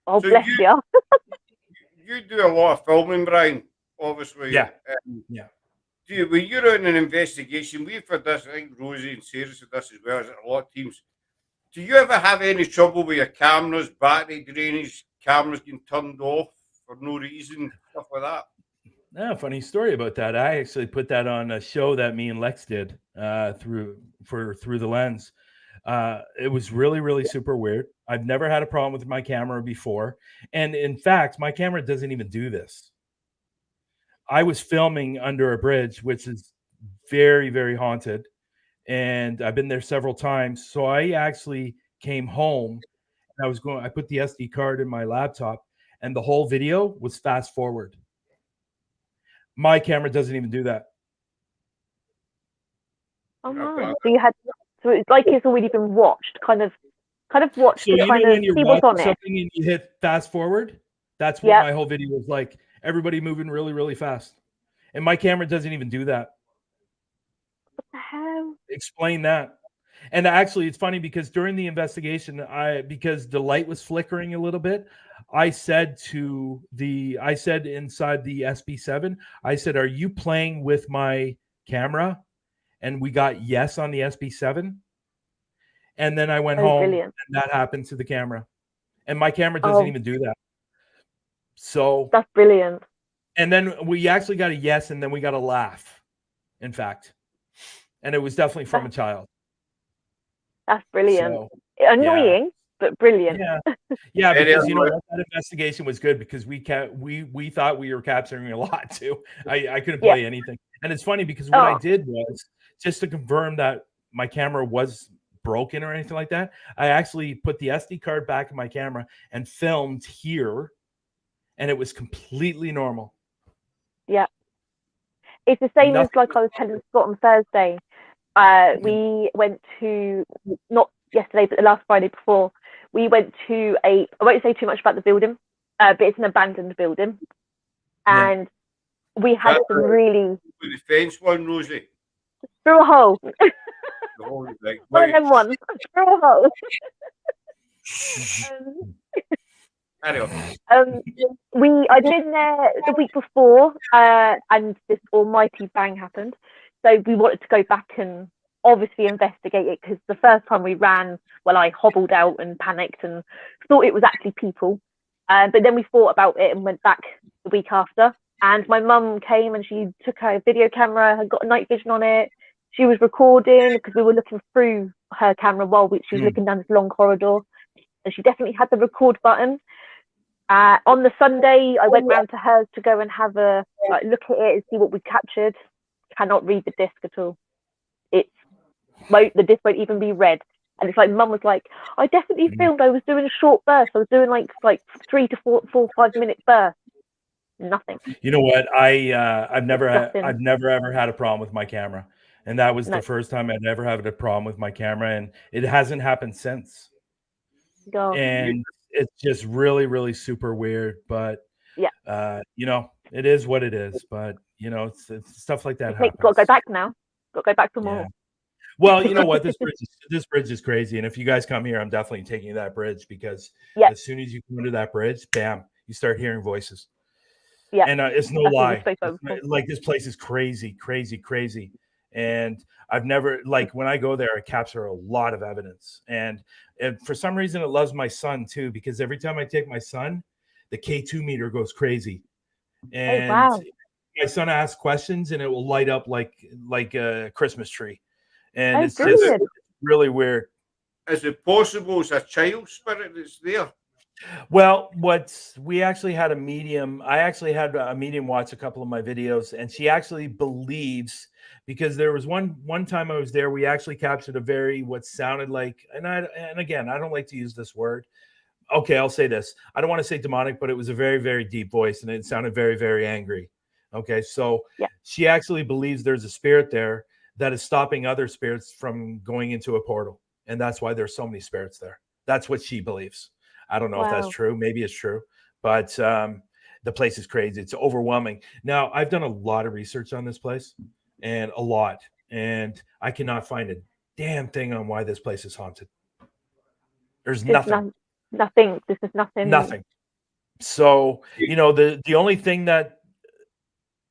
Oh, so bless you. You do a lot of filming, Bryan, obviously. Yeah. Yeah. When you're in an investigation, we've had this, I think Rosie and Sarah said this as well, as a lot of teams. Do you ever have any trouble with your cameras, battery drainage, cameras getting turned off for no reason, stuff like that? No, funny story about that. I actually put that on a show that me and Lex did through the lens. It was really, really super weird. I've never had a problem with my camera before. And in fact, my camera doesn't even do this. I was filming under a bridge, which is very, very haunted. And I've been there several times. So I actually came home and I put the SD card in my laptop and the whole video was fast forward. My camera doesn't even do that. Oh no. So it's like it's already been watched, kind of watched. So you know when you're watching something and you hit fast forward, that's what my whole video was like. Everybody moving really, really fast, and my camera doesn't even do that. What the hell? Explain that. And actually, it's funny because during the investigation, because the light was flickering a little bit, I said inside the SB7, I said, "Are you playing with my camera?" And we got yes on the SB7. And then I went home and that happened to the camera. And my camera doesn't even do that. So that's brilliant. And then we actually got a yes, and then we got a laugh, in fact. And it was definitely from a child. That's brilliant. So, annoying, but brilliant. Yeah, because you know that investigation was good because we thought we were capturing a lot too. I couldn't play anything. And it's funny because what I did was just to confirm that my camera was broken or anything like that. I actually put the SD card back in my camera and filmed here, and it was completely normal. Yeah. It's the same as, Nothing. like I was telling Scott on Thursday. We went to, not yesterday, but the last Friday before, we went to I won't say too much about the building, but it's an abandoned building. And we had some really... With the fence one, Rosie. Through a hole. The whole thing. One of them ones. Through a hole. Anyway. I'd been there the week before, and this almighty bang happened. So we wanted to go back and obviously investigate it, because the first time we ran, well, I hobbled out and panicked and thought it was actually people. But then we thought about it and went back the week after. And my mum came and she took her video camera, had got a night vision on it. She was recording, because we were looking through her camera while she was looking down this long corridor. And she definitely had the record button. On the Sunday, I went round to hers to go and have a look at it and see what we captured. Cannot read the disc at all. The disc won't even be read. And it's like, Mum was like, I definitely filmed. I was doing a short burst. I was doing like 3 to 4, 5 minute bursts. Nothing. You know what? I've never ever had a problem with my camera, and that was the first time I'd ever had a problem with my camera, and it hasn't happened since. God. And it's just really, really super weird. But yeah, it is what it is. But it's stuff like that happens. Got to go back now. Got to go back for more. Well, you know what? This bridge is crazy, and if you guys come here, I'm definitely taking you that bridge, because as soon as you come into that bridge, bam, you start hearing voices. Yeah, and it's no lie. Like, this place is crazy, crazy, crazy. And I've never, like, when I go there, I capture a lot of evidence. And for some reason, it loves my son too, because every time I take my son, the K2 meter goes crazy. And my son asks questions, and it will light up like a Christmas tree. And it's just really weird. Is it possible it's a child spirit that's there? Well, we actually had a medium. I actually had a medium watch a couple of my videos, and she actually believes, because there was one time I was there, we actually captured what sounded like, and again, I don't like to use this word. Okay, I'll say this. I don't want to say demonic, but it was a very, very deep voice, and it sounded very, very angry. Okay, so she actually believes there's a spirit there that is stopping other spirits from going into a portal, and that's why there's so many spirits there. That's what she believes. I don't know if that's true. Maybe it's true, but the place is crazy. It's overwhelming. Now, I've done a lot of research on this place, and I cannot find a damn thing on why this place is haunted. There's nothing. Nothing. This is nothing. Nothing. So, the only thing that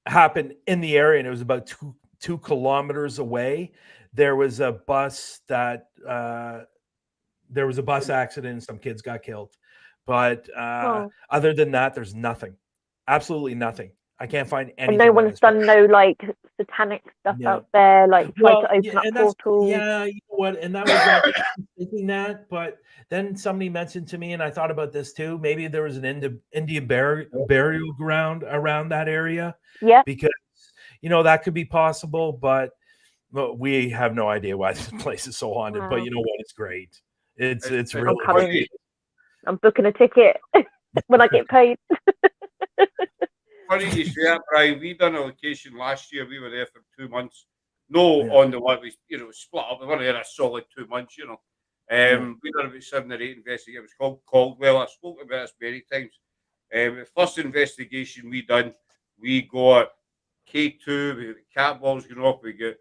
happened in the area, and it was about 2 kilometers away, there was a bus accident and some kids got killed. But other than that, there's nothing. Absolutely nothing. I can't find anything. And no one's done no satanic stuff out there, trying to open up portals. Yeah, you know what? And that was thinking that, but then somebody mentioned to me, and I thought about this too. Maybe there was an Indian burial ground around that area. Yeah. Because that could be possible, but we have no idea why this place is so haunted. Wow. But you know what? It's great. It's really great. I'm booking a ticket when I get paid. Funny you say that, Brian. We done a location last year. We were there for 2 months. On the one we split up. We were there a solid 2 months. We done about 7 or 8 investigations. It was called Caldwell. I spoke about this many times. The first investigation we done, we got K2, we got the cat balls going off, we got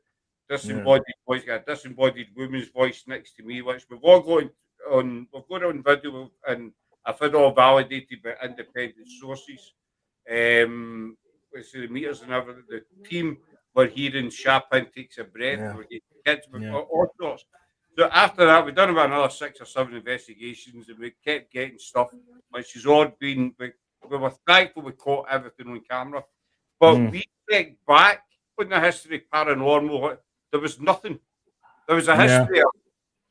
disembodied voice, we got a disembodied woman's voice next to me, which we've all got on video, and I've had all validated by independent sources. With the meters and everything, the team were hearing Chapin takes a breath, we're getting kids, we've got all sorts. So after that, we've done about another 6 or 7 investigations, and we kept getting stuff, which has all been, we were thankful we caught everything on camera. But we checked back on the history of paranormal. There was nothing. There was a history of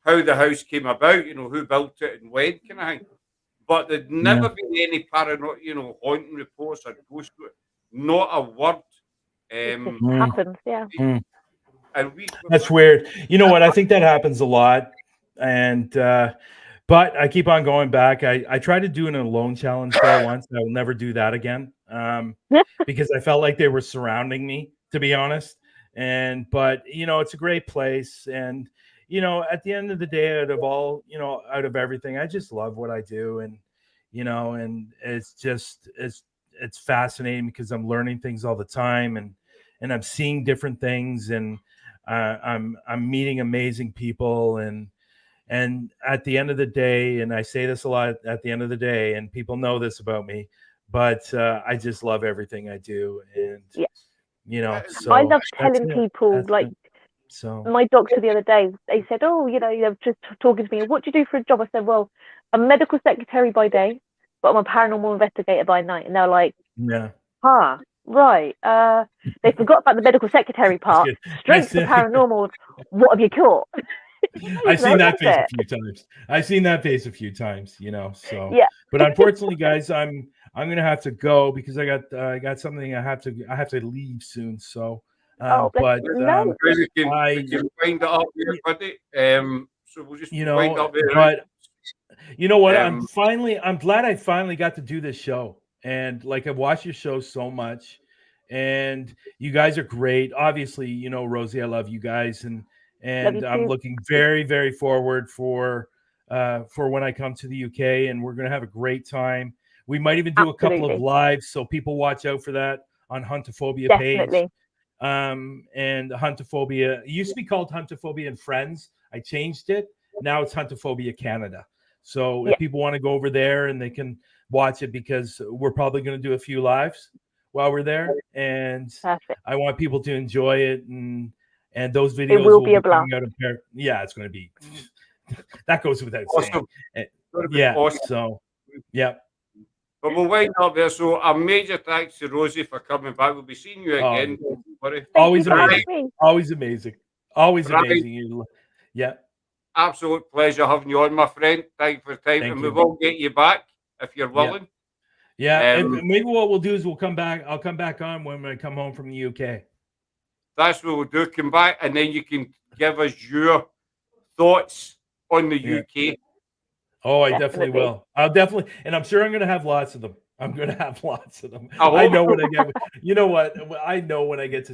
how the house came about, who built it and when, kind of thing. But there'd never been any paranormal, haunting reports or ghost. Not a word. It happens, And that's weird. You know what? I think that happens a lot. And but I keep on going back. I tried to do an alone challenge there once. I will never do that again, because I felt like they were surrounding me, to be honest. And but it's a great place, and at the end of the day, out of everything, I just love what I do, and and it's fascinating because I'm learning things all the time, and I'm seeing different things, and I'm meeting amazing people, and at the end of the day, and I say this a lot, at the end of the day, and people know this about me, but I just love everything I do, and so I love that's telling it. people, That's like it. So my doctor the other day, they said, "Oh, they're just talking to me. What do you do for a job?" I said, "Well, I'm a medical secretary by day, but I'm a paranormal investigator by night." And they're like, yeah, right. They forgot about the medical secretary part. Straight to the paranormal. What have you caught?" I've seen that face a it. few times. I've seen that face a few times, so Yeah. but unfortunately, guys, I'm gonna have to go because I got something I have to leave soon. So Oh, but no. We can wind it up here, buddy. So we'll just wind up there. but you know what? Um, I'm glad I finally got to do this show. And like I've watched your show so much, and you guys are great. Obviously, Rosie, I love you guys, and I'm looking very, very forward for when I come to the UK, and we're gonna have a great time. We might even do a couple of lives, so people watch out for that on Hauntaphobia page. And Hauntaphobia, it used to be called Hauntaphobia and Friends. I changed it. Now it's Hauntaphobia Canada. So if people want to go over there, and they can watch it, because we're probably going to do a few lives while we're there, and I want people to enjoy it, and those videos will be coming out of it's going to be that goes without saying. Yeah, awesome. So yeah. But we'll wind up there. So a major thanks to Rosie for coming back. We'll be seeing you again. Always amazing. Always amazing. Always amazing. Yeah. Absolute pleasure having you on, my friend. Thank you for the time. And we will get you back if you're willing. Yeah. And maybe what we'll do is I'll come back on when I come home from the UK. That's what we'll do. Come back, and then you can give us your thoughts on the UK. Oh, I definitely will. I'll definitely, and I'm sure I'm going to have lots of them. I'm going to have lots of them. I know when I get, you know what? I know when I get to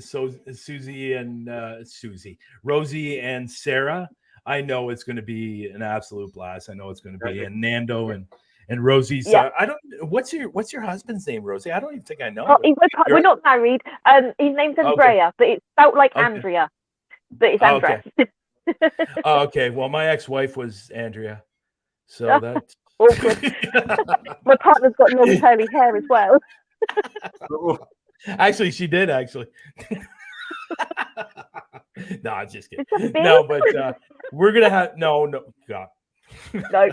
Rosie and Sarah, I know it's going to be an absolute blast. I know it's going to be, and Nando and Rosie's. I don't. What's your husband's name, Rosie? I don't even think I know. Oh, we're not married. His name's Andrea, but it's spelled like Andrea, but it's Andrea. Okay. Well, my ex-wife was Andrea. So that's awkward. My partner's got long curly hair as well. Actually, she did. No, I'm just kidding. No, but we're gonna have no. God. No.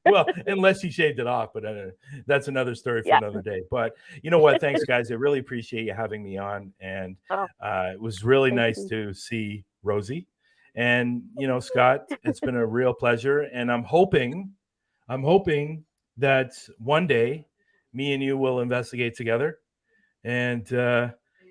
Well, unless she shaved it off, but that's another story for another day. But you know what? Thanks, guys. I really appreciate you having me on, and it was really nice to see Rosie. And Scott, it's been a real pleasure, and I'm hoping that one day me and you will investigate together and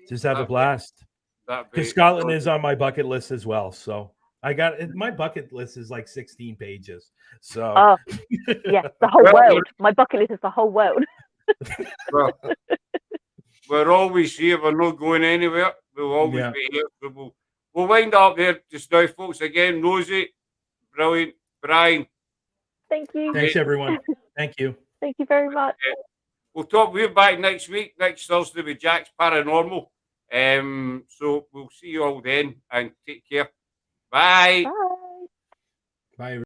just have a blast. Because Scotland is on my bucket list as well. So my bucket list is like 16 pages. So the whole world. My bucket list is the whole world. We're always here. We're not going anywhere. We'll always be here. So we'll wind up there just now, folks. Again, Rosie, brilliant. Bryan. Thank you. Thanks, everyone. Thank you. Thank you very much. We're back next week, next Thursday, with Jack's Paranormal. So we'll see you all then, and take care. Bye. Bye. Bye.